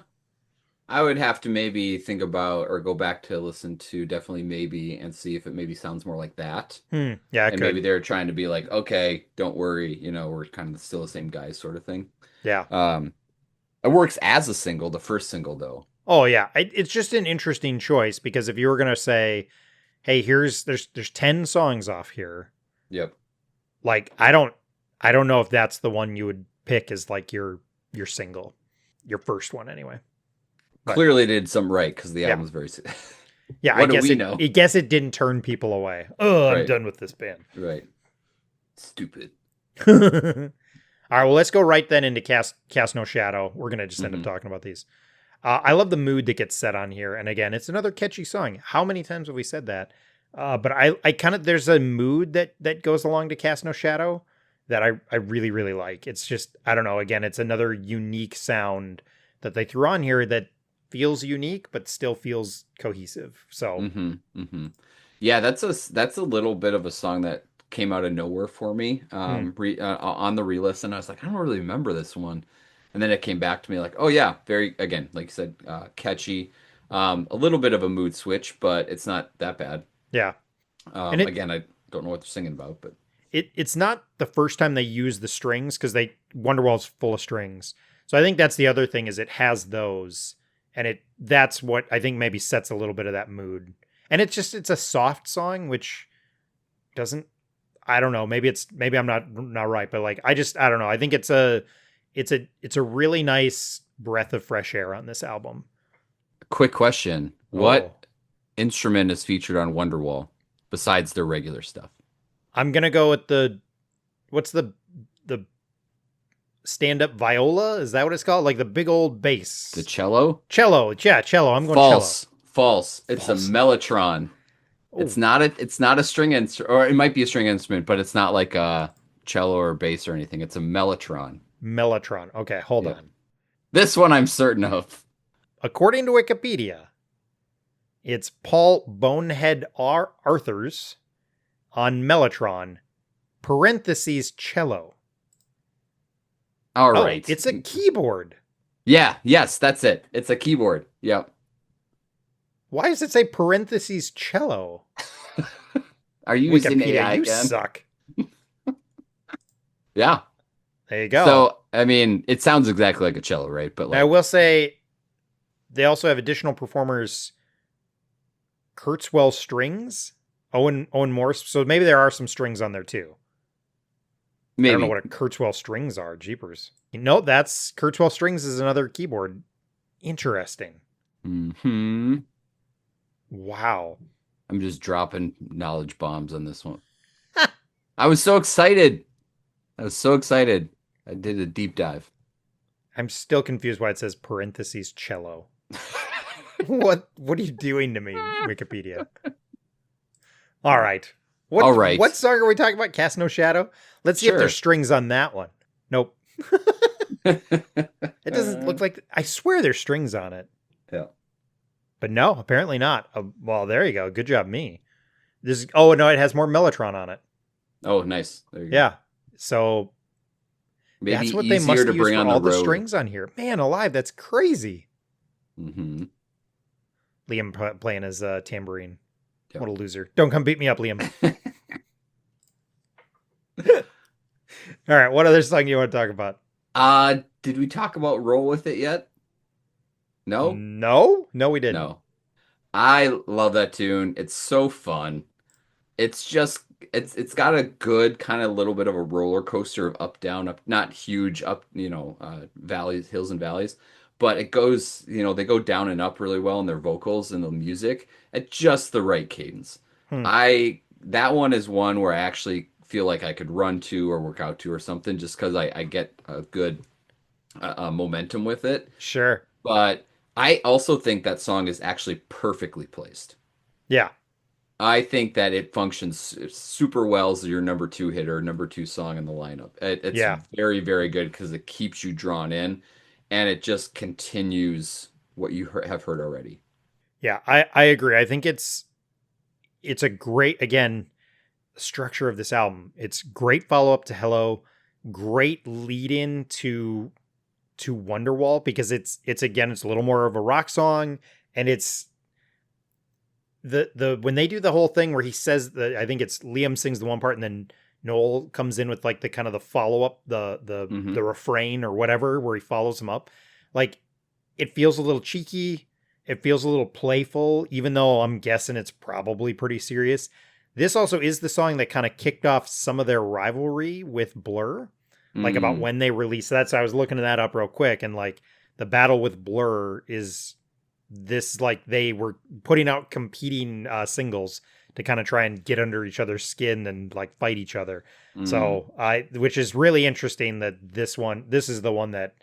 I would have to maybe think about or go back to listen to Definitely Maybe and see if it maybe sounds more like that. Yeah, and maybe they're trying to be like, okay, don't worry, we're kind of still the same guys sort of thing. Yeah. It works as a single, the first single though. Oh yeah. It's just an interesting choice, because if you were going to say, hey, there's 10 songs off here. Yep. Like, I don't know if that's the one you would pick as like your single, your first one anyway. But clearly did something right, because the album's very. Yeah, I guess it didn't turn people away. Oh, I'm done with this band. Right. Stupid. All right, well, let's go right then into Cast No Shadow. We're gonna just end up talking about these. I love the mood that gets set on here, and again, it's another catchy song. How many times have we said that? But I kind of, there's a mood that goes along to Cast No Shadow that I really, really like. It's just, I don't know, again, it's another unique sound that they threw on here that feels unique, but still feels cohesive. So, yeah, that's a little bit of a song that came out of nowhere for me on the re-listen. I was like, I don't really remember this one. And then it came back to me like, oh yeah, very, again, like you said, catchy, a little bit of a mood switch, but it's not that bad. Yeah. And again, I don't know what they're singing about, but it's not the first time they use the strings, because Wonderwall's full of strings. So I think that's the other thing, is it has those, and that's what I think maybe sets a little bit of that mood. And it's a soft song, which doesn't, I don't know, maybe I'm not right, but like, I don't know. I think it's a really nice breath of fresh air on this album. Quick question. What instrument is featured on Wonderwall besides their regular stuff? I'm going to go with what's the stand-up viola? Is that what it's called? Like the big old bass. The cello? Cello. Yeah, cello. I'm going False. cello. False. It's a mellotron. Oh. It's not a string instrument, or it might be a string instrument, but it's not like a cello or bass or anything. It's a mellotron. Mellotron. Okay, hold on. This one I'm certain of. According to Wikipedia, it's Paul Bonehead Arthurs on mellotron, parentheses cello. All right. It's a keyboard. Yeah, yes, that's it. It's a keyboard. Yep. Why does it say parentheses cello? Are you using AI you again? Suck. Yeah. There you go. So, I mean, it sounds exactly like a cello, right? But like, I will say they also have additional performers, Kurtzwell strings, Owen Morse. So maybe there are some strings on there too. Maybe. I don't know what a Kurtzwell strings are. Jeepers. No, that's Kurtzwell strings is another keyboard. Interesting. Wow. I'm just dropping knowledge bombs on this one. I was so excited. I did a deep dive. I'm still confused why it says parentheses cello. What are you doing to me, Wikipedia? All right. What song are we talking about? Cast No Shadow? Let's see if there's strings on that one. Nope. It doesn't look like... I swear there's strings on it. Yeah. But no, apparently not. Well, there you go. Good job, me. Oh, no, it has more mellotron on it. Oh, nice. There you go. Yeah. So... Maybe that's what they must to use bring for on all the the strings on here. Man alive, that's crazy. Mm-hmm. Liam playing his tambourine. Yep. What a loser. Don't come beat me up, Liam. All right, what other song you want to talk about? Did we talk about Roll With It yet? No? No, we didn't. No. I love that tune. It's so fun. it's got a good kind of little bit of a roller coaster of up down up, not huge up, valleys, hills and valleys, but it goes, they go down and up really well in their vocals and the music at just the right cadence. Hmm. I That one is one where I actually feel like I could run to or work out to or something, just because I get a good momentum with it. Sure. But I also think that song is actually perfectly placed. Yeah. I think that it functions super well as your number two hitter, number two song in the lineup. It's Yeah. very, very good because it keeps you drawn in, and it just continues what you have heard already. Yeah. I agree. I think it's a great, again, structure of this album. It's great follow up to Hello, great lead in to Wonderwall, because it's again, it's a little more of a rock song, and it's the when they do the whole thing where he says that, I think it's Liam sings the one part and then Noel comes in with like the kind of the follow up, the refrain or whatever, where he follows him up. Like, it feels a little cheeky, it feels a little playful, even though I'm guessing it's probably pretty serious. This also is the song that kind of kicked off some of their rivalry with Blur, like about Mm, when they released that. So I was looking that up real quick, and like the battle with Blur is this, like they were putting out competing singles to kind of try and get under each other's skin and like fight each other. mm, So which is really interesting that this is the one that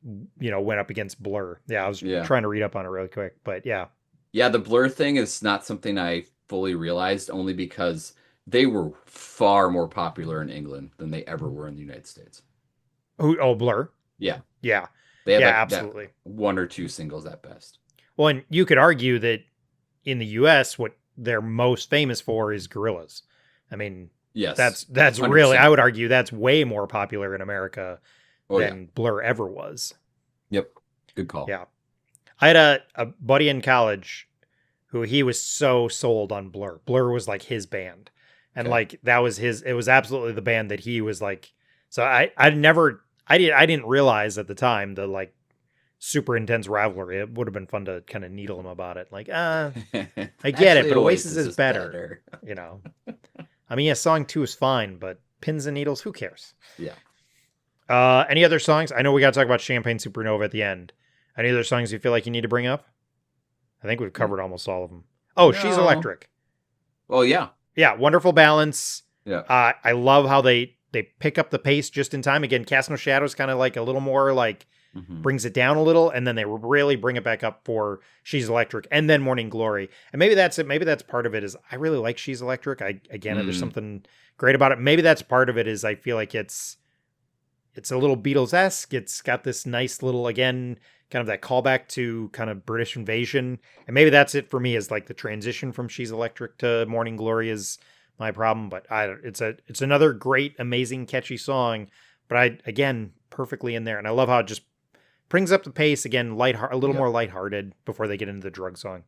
went up against Blur. Yeah, I was yeah. trying to read up on it really quick, but yeah. Yeah, the Blur thing is not something I fully realized only because they were far more popular in England than they ever were in the United States. Oh, Blur. Yeah. Yeah, They had yeah, like that absolutely. one or two singles at best. Well, and you could argue that in the US, what they're most famous for is Gorillas. I mean, Yes. that's really, I 100%. would argue that's way more popular in America Oh yeah. than Blur ever was. Yep. Good call. Yeah. I had a buddy in college who he was so sold on Blur. Blur was like his band. And Okay. like that was it was absolutely the band that he was like. So I didn't realize at the time the like super intense rivalry. It would have been fun to kind of needle him about it. Like, I get it, Actually, but Oasis is is better. You know. I mean, yeah, song 2 is fine, but pins and needles, who cares? Yeah. Any other songs? I know we got to talk about Champagne Supernova at the end. Any other songs you feel like you need to bring up? I think we've covered almost all of them. Oh, She's No. Electric. Well, yeah. Yeah, wonderful balance. Yeah. I love how they pick up the pace just in time. Again, Cast No Shadows kind of like a little more like Mhm. brings it down a little, and then they really bring it back up for She's Electric and then Morning Glory. And maybe that's it. Maybe that's part of it is I really like She's Electric. There's Mm. something great about it. Maybe that's part of it is I feel like it's a little Beatles-esque. It's got this nice little, again, kind of that callback to kind of British invasion. And maybe that's it for me, is like the transition from She's Electric to Morning Glory is my problem. But it's another great, amazing, catchy song. But again, perfectly in there. And I love how it just brings up the pace again, a little Yep. more lighthearted before they get into the drug song.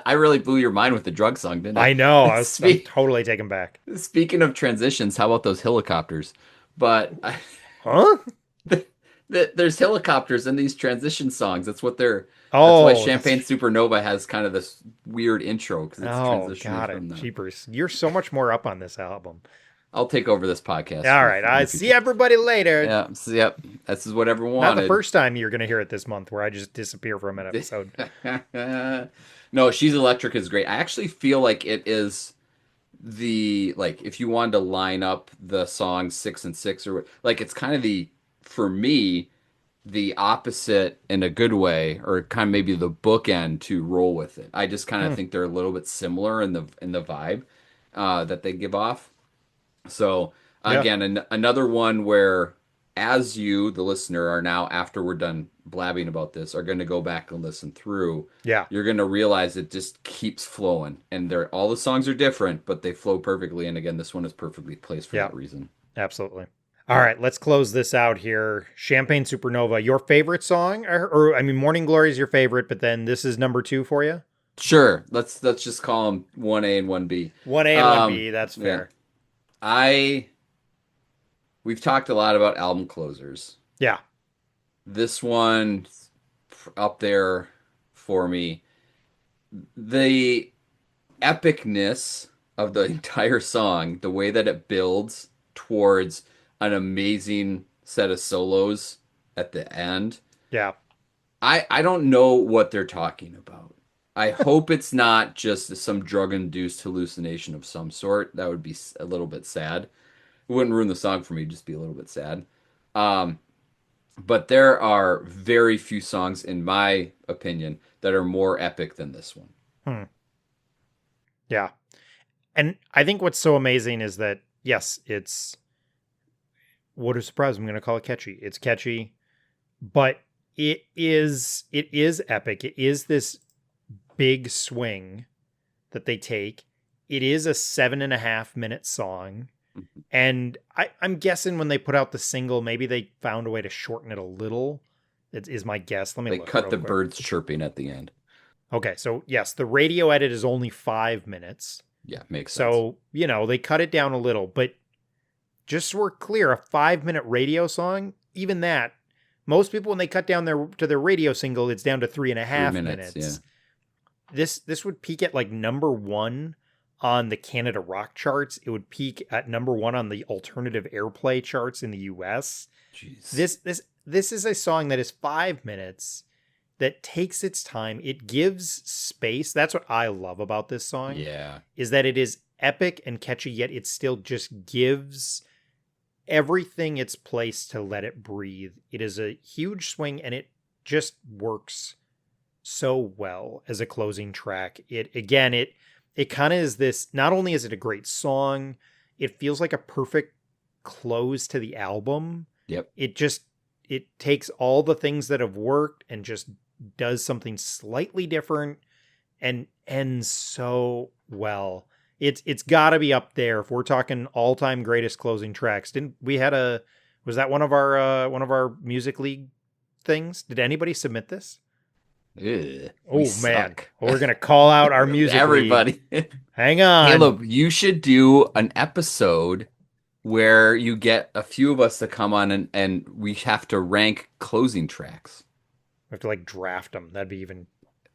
I really blew your mind with the drug song, didn't I? I know. I'm totally taken back. Speaking of transitions, how about those helicopters? But Huh? there's helicopters in these transition songs. That's why Oh, Champagne Supernova has kind of this weird intro because it's transitioning got from it. them. Jeepers. You're so much more up on this album. I'll take over this podcast. All right. I see everybody later. Yeah. So, yep. This is what everyone Not wanted. the first time you're going to hear it this month where I just disappear from an episode. No, She's Electric is great. I actually feel like it is like if you wanted to line up the songs 6 and 6 or like it's kind of for me the opposite in a good way, or kind of maybe the bookend to roll with it. I just kind of think they're a little bit similar in the vibe that they give off. So Yeah. again, another one where, as you, the listener, are now, after we're done blabbing about this, are going to go back and listen through. Yeah. You're going to realize it just keeps flowing, and all the songs are different, but they flow perfectly. And again, this one is perfectly placed for Yeah. that reason. Absolutely. All right, let's close this out here. Champagne Supernova, your favorite song? Or I mean, Morning Glory is your favorite, but then this is number 2 for you? Sure, let's just call them 1A and 1B. 1A and 1B, that's fair. We've talked a lot about album closers. Yeah. This one up there for me. The epicness of the entire song, the way that it builds towards an amazing set of solos at the end. Yeah. I don't know what they're talking about. I hope it's not just some drug-induced hallucination of some sort. That would be a little bit sad. It wouldn't ruin the song for me, just be a little bit sad. Um, but there are very few songs, in my opinion, that are more epic than this one. Hmm. Yeah. And I think what's so amazing is that, yes, it's, what a surprise, I'm going to call it catchy. It's catchy, but it is epic. It is this big swing that they take. It is a 7.5 minute song. And I'm guessing when they put out the single, maybe they found a way to shorten it a little. It is my guess. Let me They look cut real the quick. birds chirping at the end. Okay, so yes, the radio edit is only 5 minutes. Yeah, makes sense. So, they cut it down a little, but just so we're clear, a 5 minute radio song, even that, most people, when they cut down to their radio single, it's down to 3.5 minutes. Yeah. This would peak at like number 1 on the Canada rock charts. It would peak at number 1 on the alternative airplay charts in the US. Jeez. This is a song that is 5 minutes, that takes its time. It gives space. That's what I love about this song. Yeah. Is that it is epic and catchy, yet it still just gives everything its place to let it breathe. It is a huge swing, and it just works so well as a closing track. It kind of is this, not only is it a great song, it feels like a perfect close to the album. Yep. It takes all the things that have worked and just does something slightly different and ends so well. It's got to be up there if we're talking all-time greatest closing tracks. Was that one of our Music League things? Did anybody submit this? Ugh, Oh man, we're gonna call out our Music everybody. League. Hang on, Caleb, you should do an episode where you get a few of us to come on and we have to rank closing tracks. We have to like draft them. That'd be even.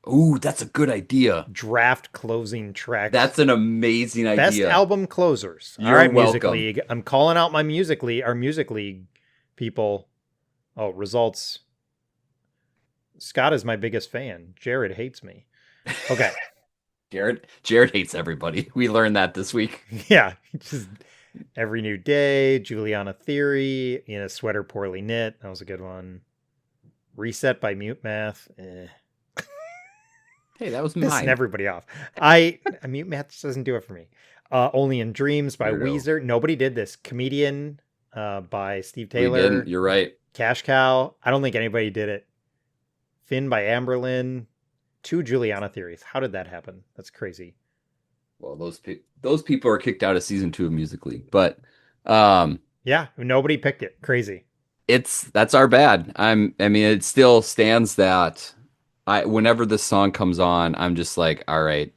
Ooh, that's a good idea. Draft closing tracks. That's an amazing idea. Best album closers. You're all right, Music welcome. League. I'm calling out my Music League, our Music League people. Oh, results. Scott is my biggest fan. Jared hates me. Okay. Jared hates everybody. We learned that this week. Yeah. Just Every New Day, Juliana Theory, In a Sweater Poorly Knit. That was a good one. Reset by Mute Math. Hey, that was Pissing mine. everybody off. Mute Math just doesn't do it for me. Only in Dreams by Weirdo. Weezer. Nobody did this. Comedian by Steve We Taylor. didn't. You're right. Cash Cow. I don't think anybody did it. Finn by Amberlynn. 2 Juliana Theories. How did that happen? That's crazy. Well, those people are kicked out of season 2 of Music League, but Yeah, nobody picked it. Crazy. that's our bad. It still stands that whenever this song comes on, I'm just like, all right,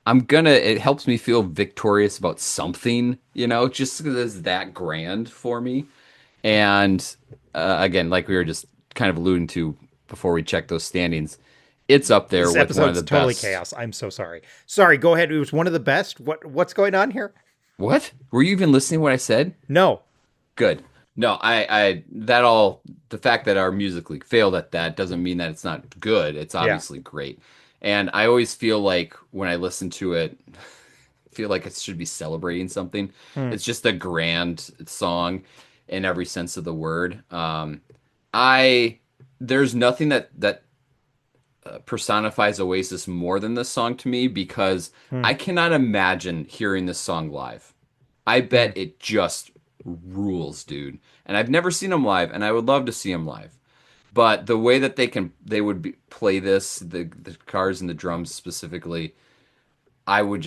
it helps me feel victorious about something, just because it's that grand for me. And again, like we were just kind of alluding to before we check those standings, it's up there This with one of episode's the totally best. chaos. I'm so sorry. Sorry, go ahead. It was one of the best. What's going on here? What? Were you even listening to what I said? No. Good. No, the fact that our Music League failed at that doesn't mean that it's not good. It's obviously great. And I always feel like when I listen to it, I feel like it should be celebrating something. It's just a grand song in every sense of the word. There's nothing that personifies Oasis more than this song to me, because I cannot imagine hearing this song live. I bet it just rules, dude. And I've never seen them live, and I would love to see them live. But the way that they would play this, the guitars and the drums specifically, I would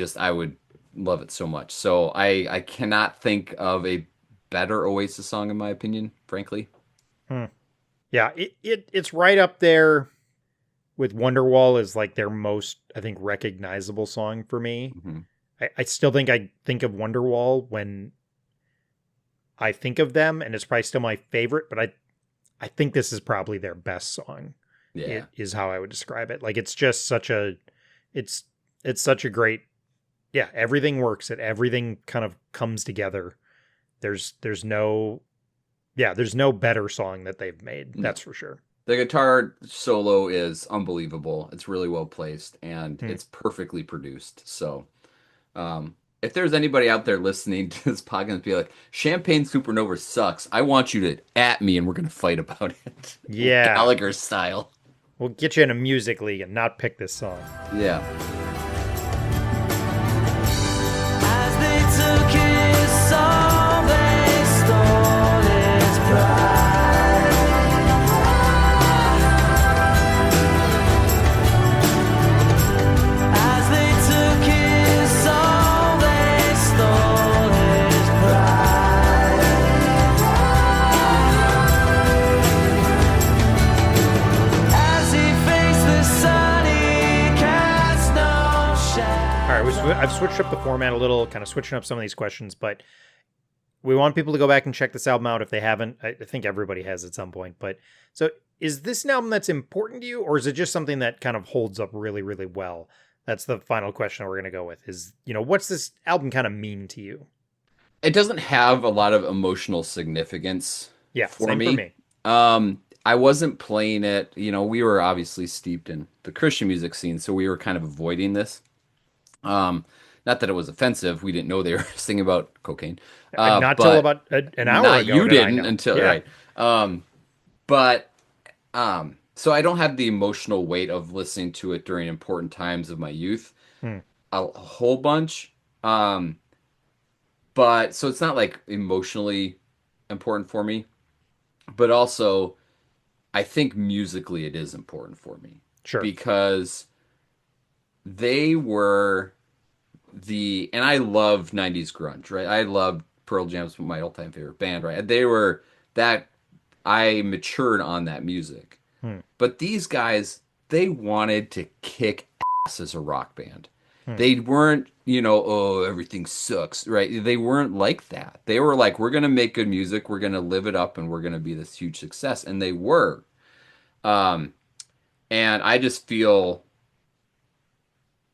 love it so much. So I cannot think of a better Oasis song in my opinion, frankly. Yeah, it's right up there with Wonderwall as like their most, I think, recognizable song for me. Mm-hmm. I still think I think of Wonderwall when I think of them, and it's probably still my favorite, but I think this is probably their best song. Yeah. Is how I would describe it. Like it's just such a it's such a great Yeah, everything works. Everything kind of comes together. There's no better song that they've made. No. That's for sure. The guitar solo is unbelievable. It's really well placed and it's perfectly produced. So, if there's anybody out there listening to this podcast be like, Champagne Supernova sucks, I want you to at me and we're going to fight about it. Yeah. Gallagher style. We'll get you in a music league and not pick this song. Yeah. As they took his soul, they stole his pride. As they took his soul, they stole his pride. As he faced the sun, he cast no shadow. All right, I've switched up the format a little, kind of switching up some of these questions, but we want people to go back and check this album out if they haven't. I think everybody has at some point. But so is this an album that's important to you, or is it just something that kind of holds up really, really well? That's the final question we're going to go with is, what's this album kind of mean to you? It doesn't have a lot of emotional significance for same me. for me. I wasn't playing it. We were obviously steeped in the Christian music scene, so we were kind of avoiding this. Not that it was offensive. We didn't know they were singing about cocaine. Not till about an hour not ago. you did I didn't know. until Yeah. right. So I don't have the emotional weight of listening to it during important times of my youth. A whole bunch. But so it's not like emotionally important for me. But also, I think musically it is important for me. Sure. Because they were and I love 90s grunge, right? I love Pearl Jam's my all-time favorite band, right? They were that I matured on that music. But these guys, they wanted to kick ass as a rock band. They weren't, oh, everything sucks, right? They weren't like that. They were like, we're going to make good music, we're going to live it up, and we're going to be this huge success. And they were. And I just feel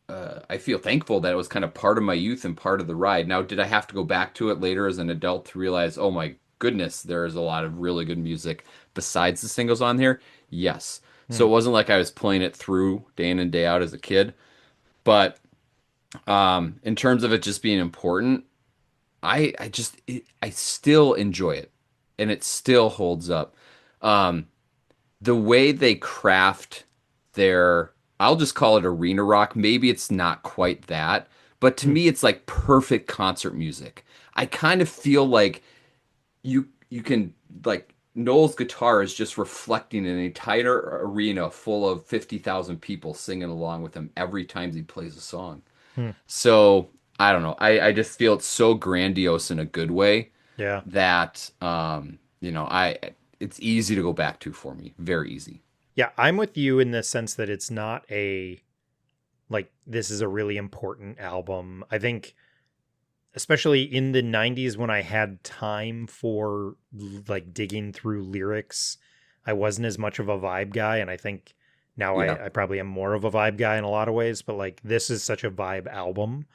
thankful that it was kind of part of my youth and part of the ride. Now, did I have to go back to it later as an adult to realize, oh my goodness, there is a lot of really good music besides the singles on here? Yes. So it wasn't like I was playing it through day in and day out as a kid. But in terms of it just being important, I still enjoy it, and it still holds up. The way they craft their, I'll just call it arena rock. Maybe it's not quite that, but to me, it's like perfect concert music. I kind of feel like you can, like, Noel's guitar is just reflecting an entire arena full of 50,000 people singing along with him every time he plays a song. So I don't know. I just feel it's so grandiose in a good way. Yeah. That it's easy to go back to for me. Very easy. Yeah, I'm with you in the sense that it's not this is a really important album. I think, especially in the 90s when I had time for digging through lyrics, I wasn't as much of a vibe guy. And I think now I probably am more of a vibe guy in a lot of ways, but this is such a vibe album.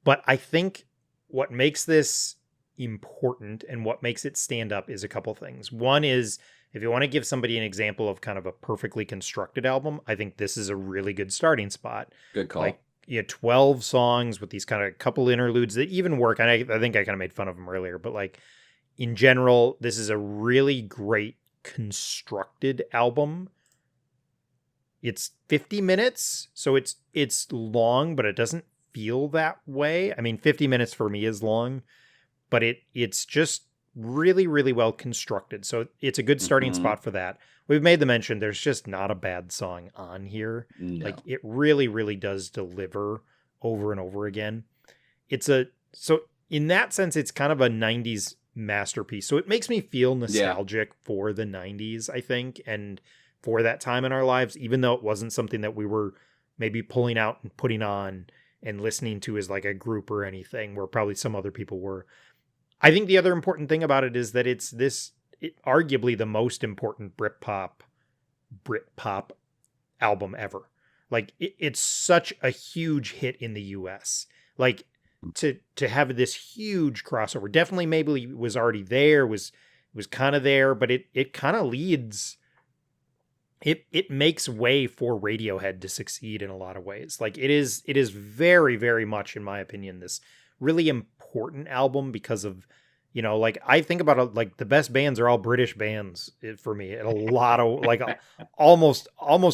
But I think what makes this important and what makes it stand up is a couple things. One is, if you want to give somebody an example of kind of a perfectly constructed album, I think this is a really good starting spot. Good call. 12 songs with these kind of couple interludes that even work. And I think I kind of made fun of them earlier, but in general, this is a really great constructed album. It's 50 minutes, so it's long, but it doesn't feel that way. I mean, 50 minutes for me is long, but it's just really, really well constructed. So it's a good starting spot for that. We've made the mention, there's just not a bad song on here. No. It really, really does deliver over and over again. So in that sense, it's kind of a 90s masterpiece. So it makes me feel nostalgic for the 90s, I think, and for that time in our lives, even though it wasn't something that we were maybe pulling out and putting on and listening to as a group or anything, where probably some other people were. I think the other important thing about it is that it's arguably the most important Britpop album ever. It's such a huge hit in the US. like to have this huge crossover. Definitely maybe was already there, was kind of there, but it kind of leads, it makes way for Radiohead to succeed in a lot of ways. Like it is very, very much, in my opinion, this really important album because of, like I think about it, like the best bands are all British bands for me. And a lot of like almost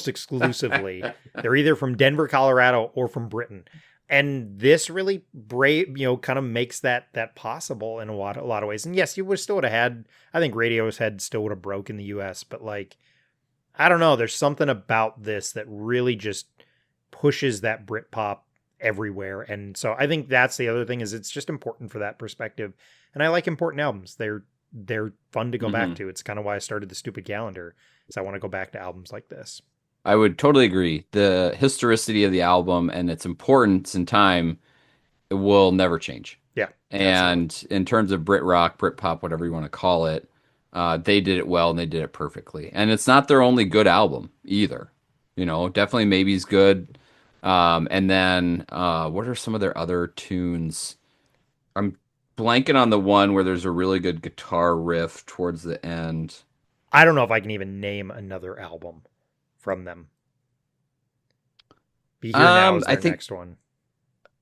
exclusively, they're either from Denver, Colorado or from Britain. And this really kind of makes that possible in a lot of ways. And yes, you would still would have had, I think Radiohead still would have broke in the US, but like, I don't know. There's something about this that really just pushes that Britpop everywhere. And so I think that's the other thing, is it's just important for that perspective. And I like important albums. They're fun to go back to. It's kind of why I started the stupid calendar, is I want to go back to albums like this. I would totally agree. The historicity of the album and its importance in time, it will never change. Yeah. And absolutely. in terms of Brit rock, Brit pop, whatever you want to call it, they did it well and they did it perfectly. And it's not their only good album either. Definitely Maybe's good. And then what are some of their other tunes? I'm blanking on the one where there's a really good guitar riff towards the end. I don't know if I can even name another album from them. Be Here Now is their next one.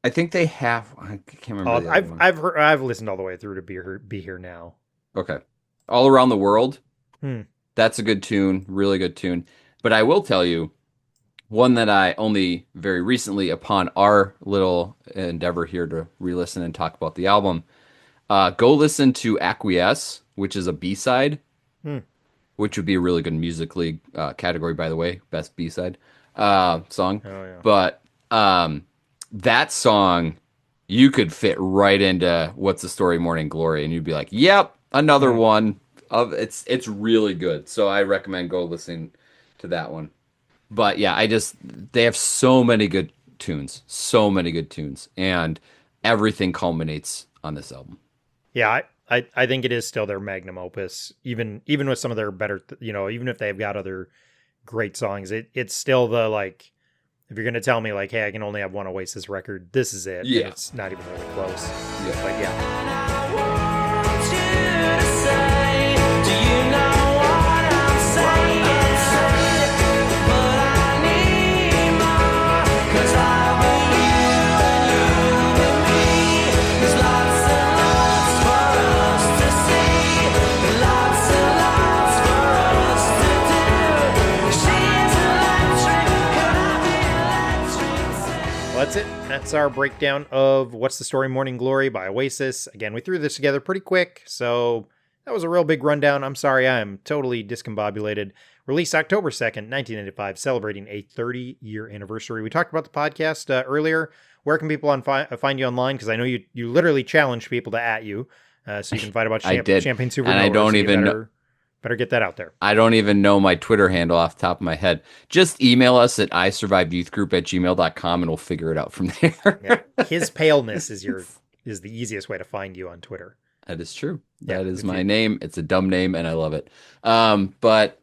I think they have. I can't remember. The other one. I've listened all the way through to Be Here Now. Okay, All Around the World. That's a good tune, really good tune. But I will tell you, one that I only very recently, upon our little endeavor here to re-listen and talk about the album, go listen to Acquiesce, which is a B-side, which would be a really good Music League category, by the way, best B-side song. Oh, yeah. But that song, you could fit right into What's the Story, Morning Glory, and you'd be like, yep, another one. It's really good. So I recommend go listening to that one. But yeah, they have so many good tunes, and everything culminates on this album. Yeah, I think it is still their magnum opus, even with some of their better, even if they've got other great songs, it's still the, like, if you're going to tell me like, hey, I can only have one Oasis record, this is it. Yeah. It's not even really close. Yeah. But yeah. That's it. That's our breakdown of What's the Story, Morning Glory by Oasis. Again, we threw this together pretty quick, so that was a real big rundown. I'm sorry, I am totally discombobulated. Released October 2nd, 1995, celebrating a 30-year anniversary. We talked about the podcast earlier. Where can people find you online? Because I know you literally challenged people to @ you, so you can find about Champagne Supernova. And I don't even know. Better get that out there. I don't even know my Twitter handle off the top of my head. Just email us at isurvivedyouthgroup@gmail.com and we'll figure it out from there. Yeah. His Paleness is the easiest way to find you on Twitter. That is true. Yeah, that is my name. It's a dumb name and I love it. But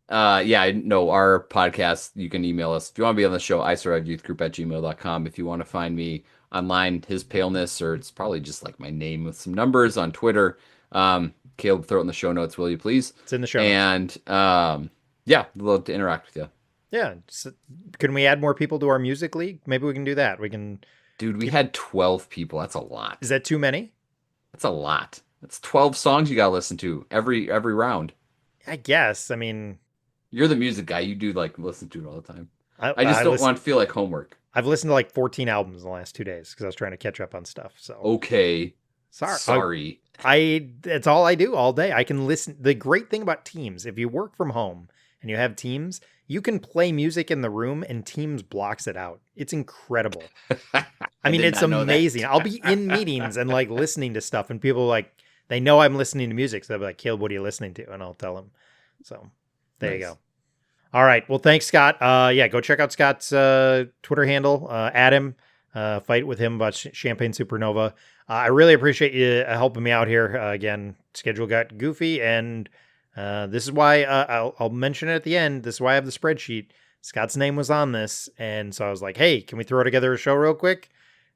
I know our podcast, you can email us. If you want to be on the show, isurvivedyouthgroup@gmail.com. If you want to find me online, His Paleness, or it's probably just like my name with some numbers on Twitter. Caleb, throw it in the show notes, will you please? It's in the show notes. And I'd love to interact with you. Yeah. Can we add more people to our Music League? Maybe we can do that. Dude, we had 12 people. That's a lot. Is that too many? That's a lot. That's 12 songs you got to listen to every round. I guess. I mean, you're the music guy. You do like listen to it all the time. I just don't want to feel like homework. I've listened to like 14 albums in the last 2 days because I was trying to catch up on stuff. So okay. Sorry. It's all I do all day. I can listen. The great thing about Teams, if you work from home and you have Teams, you can play music in the room and Teams blocks it out. It's incredible. I mean, it's amazing. I'll be in meetings and like listening to stuff and people like, they know I'm listening to music. So they'll be like, Caleb, what are you listening to? And I'll tell them. So there you go. All right. Well, thanks, Scott. Go check out Scott's Twitter handle. Add him. Fight with him about Champagne Supernova. I really appreciate you helping me out here. Again, schedule got goofy, and this is why I'll mention it at the end. This is why I have the spreadsheet. Scott's name was on this, and so I was like, hey, can we throw together a show real quick?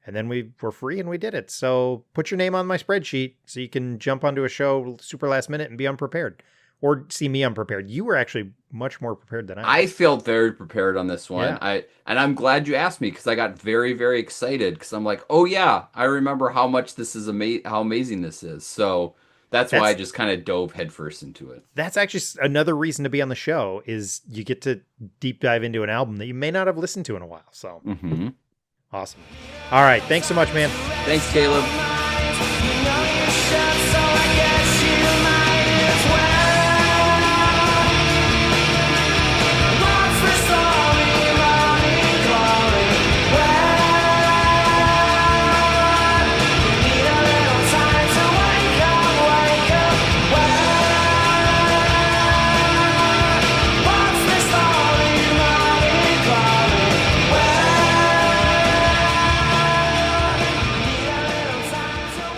And then we were free and we did it. So put your name on my spreadsheet so you can jump onto a show super last minute and be unprepared. Or see me unprepared. You were actually much more prepared than I I was. felt very prepared on this one. Yeah. I'm glad you asked me because I got very, very excited because I'm like, oh yeah, I remember how much this is how amazing this is. So that's why I just kind of dove headfirst into it. That's actually another reason to be on the show is you get to deep dive into an album that you may not have listened to in a while. So awesome. All right. Thanks so much, man. Thanks, Caleb.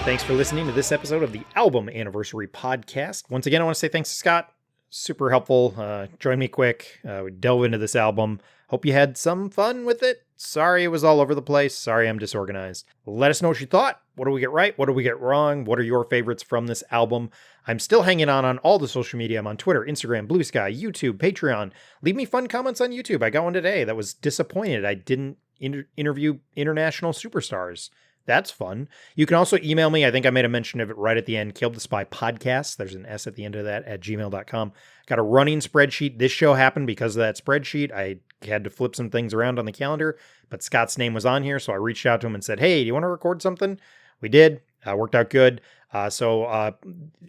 Thanks for listening to this episode of the Album Anniversary Podcast. Once again, I want to say thanks to Scott. Super helpful. Join me quick. We delve into this album. Hope you had some fun with it. Sorry it was all over the place. Sorry I'm disorganized. Let us know what you thought. What do we get right? What do we get wrong? What are your favorites from this album? I'm still hanging on all the social media. I'm on Twitter, Instagram, Blue Sky, YouTube, Patreon. Leave me fun comments on YouTube. I got one today that was disappointed I didn't interview international superstars. That's fun. You can also email me. I think I made a mention of it right at the end. CalebTheSpypodcasts. There's an S at the end of that at gmail.com. Got a running spreadsheet. This show happened because of that spreadsheet. I had to flip some things around on the calendar, but Scott's name was on here. So I reached out to him and said, hey, do you want to record something? We did. Worked out good. So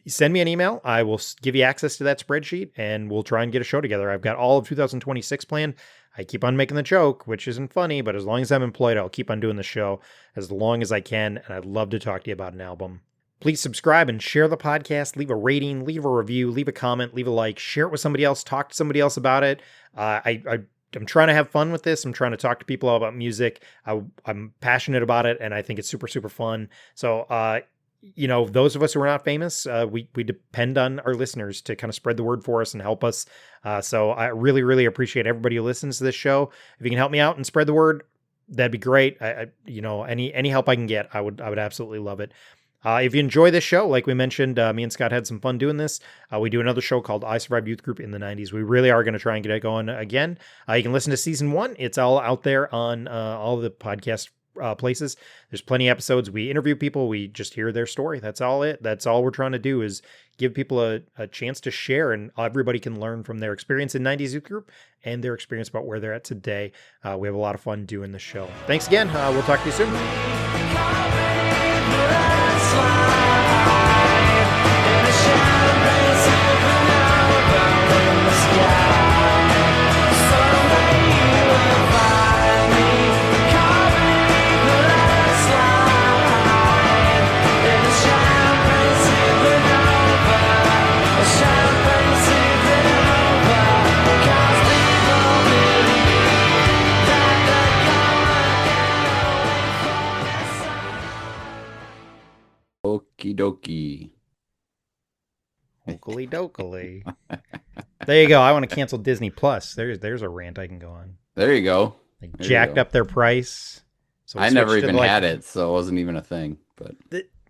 send me an email. I will give you access to that spreadsheet and we'll try and get a show together. I've got all of 2026 planned. I keep on making the joke, which isn't funny, but as long as I'm employed, I'll keep on doing the show as long as I can. And I'd love to talk to you about an album. Please subscribe and share the podcast. Leave a rating, leave a review, leave a comment, leave a like, share it with somebody else, talk to somebody else about it. I'm trying to have fun with this. I'm trying to talk to people about music. I'm passionate about it, and I think it's super, super fun. So, those of us who are not famous, we depend on our listeners to kind of spread the word for us and help us. So I really, really appreciate everybody who listens to this show. If you can help me out and spread the word, that'd be great. Any help I can get, I would absolutely love it. If you enjoy this show, like we mentioned, me and Scott had some fun doing this. We do another show called I Survived Youth Group in the 90s. We really are going to try and get it going again. You can listen to season 1. It's all out there on all the podcast places. There's plenty of episodes. We interview people. We just hear their story. That's all we're trying to do is give people a chance to share, and everybody can learn from their experience in 90s Youth Group and their experience about where they're at today. We have a lot of fun doing the show. Thanks again. We'll talk to you soon. Okie dokie. Okily dokily. There you go. I want to cancel Disney Plus. There's a rant I can go on. There you go. They jacked up their price. So I never even had it, so it wasn't even a thing. But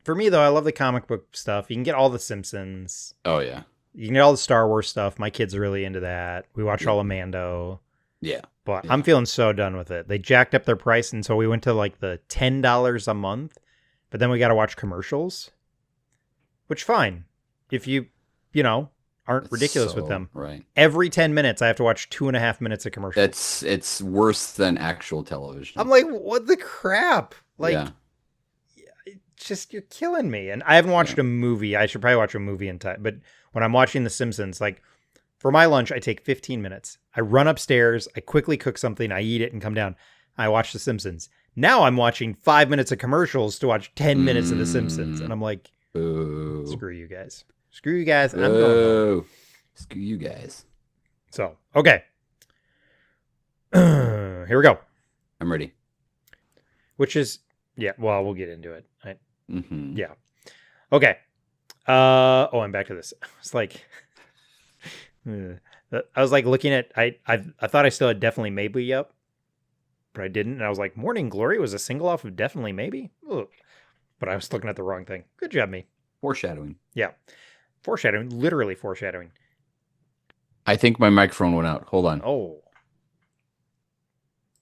for me, though, I love the comic book stuff. You can get all the Simpsons. Oh, yeah. You can get all the Star Wars stuff. My kids are really into that. We watch all of Mando. Yeah. But I'm feeling so done with it. They jacked up their price, and so we went to like the $10 a month. But then we got to watch commercials. Which, fine. If you aren't ridiculous with them. Right. Every 10 minutes, I have to watch 2.5 minutes of commercials. It's worse than actual television. I'm like, what the crap? Like, just, you're killing me. And I haven't watched a movie. I should probably watch a movie in time. But when I'm watching The Simpsons, like, for my lunch, I take 15 minutes. I run upstairs. I quickly cook something. I eat it and come down. I watch The Simpsons. Now I'm watching 5 minutes of commercials to watch 10 minutes of The Simpsons. And I'm like, boo. Screw you guys. Screw you guys. I'm going home. Screw you guys. So, okay. Here we go. I'm ready. Which is, we'll get into it. Yeah. Okay. I'm back to this. It's like, I was like looking at, I thought I still had Definitely Maybe up, but I didn't. And I was like, Morning Glory was a single off of Definitely Maybe. Ugh. But I was looking at the wrong thing. Good job, me. Foreshadowing. Yeah. Foreshadowing. Literally foreshadowing. I think my microphone went out. Hold on. Oh.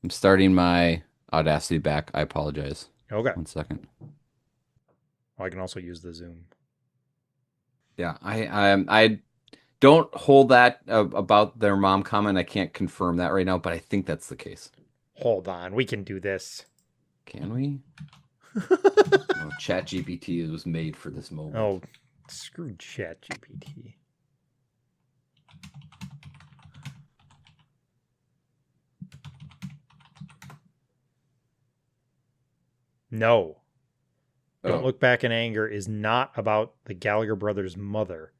I'm starting my Audacity back. I apologize. Okay. 1 second. I can also use the Zoom. Yeah, I don't hold that about their mom comment. I can't confirm that right now, but I think that's the case. Hold on. We can do this. Can we? ChatGPT was made for this moment. Oh, screw ChatGPT. No. Don't Look Back in Anger is not about the Gallagher brothers' mother.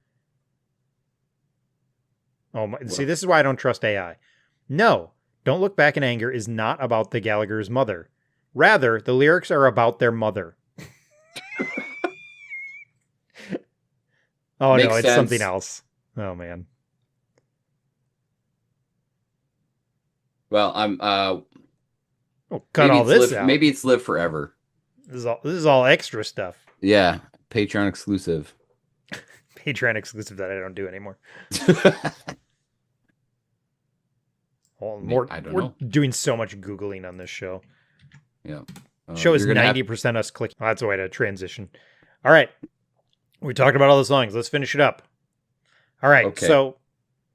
Oh, my, see, this is why I don't trust AI. No, Don't Look Back in Anger is not about the Gallagher's mother. Rather, the lyrics are about their mother. Oh, Makes no, it's sense. something else. Oh, man. Well, I'm Cut all this out. Maybe it's Live Forever. This is all extra stuff. Yeah, Patreon exclusive. Patreon exclusive that I don't do anymore. Well, we're doing so much Googling on this show. Yeah. Show is 90% us clicking. Oh, that's a way to transition. All right. We talked about all the songs. Let's finish it up. All right. Okay. So,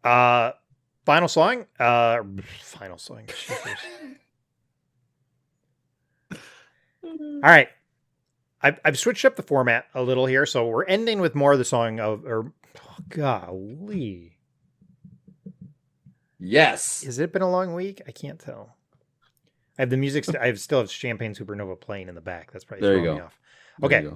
final song. Final song. All right. I've switched up the format a little here, so we're ending with more of the song golly. Yes. Has it been a long week? I can't tell. I have the music. I still have Champagne Supernova playing in the back. That's probably throwing me off. Okay.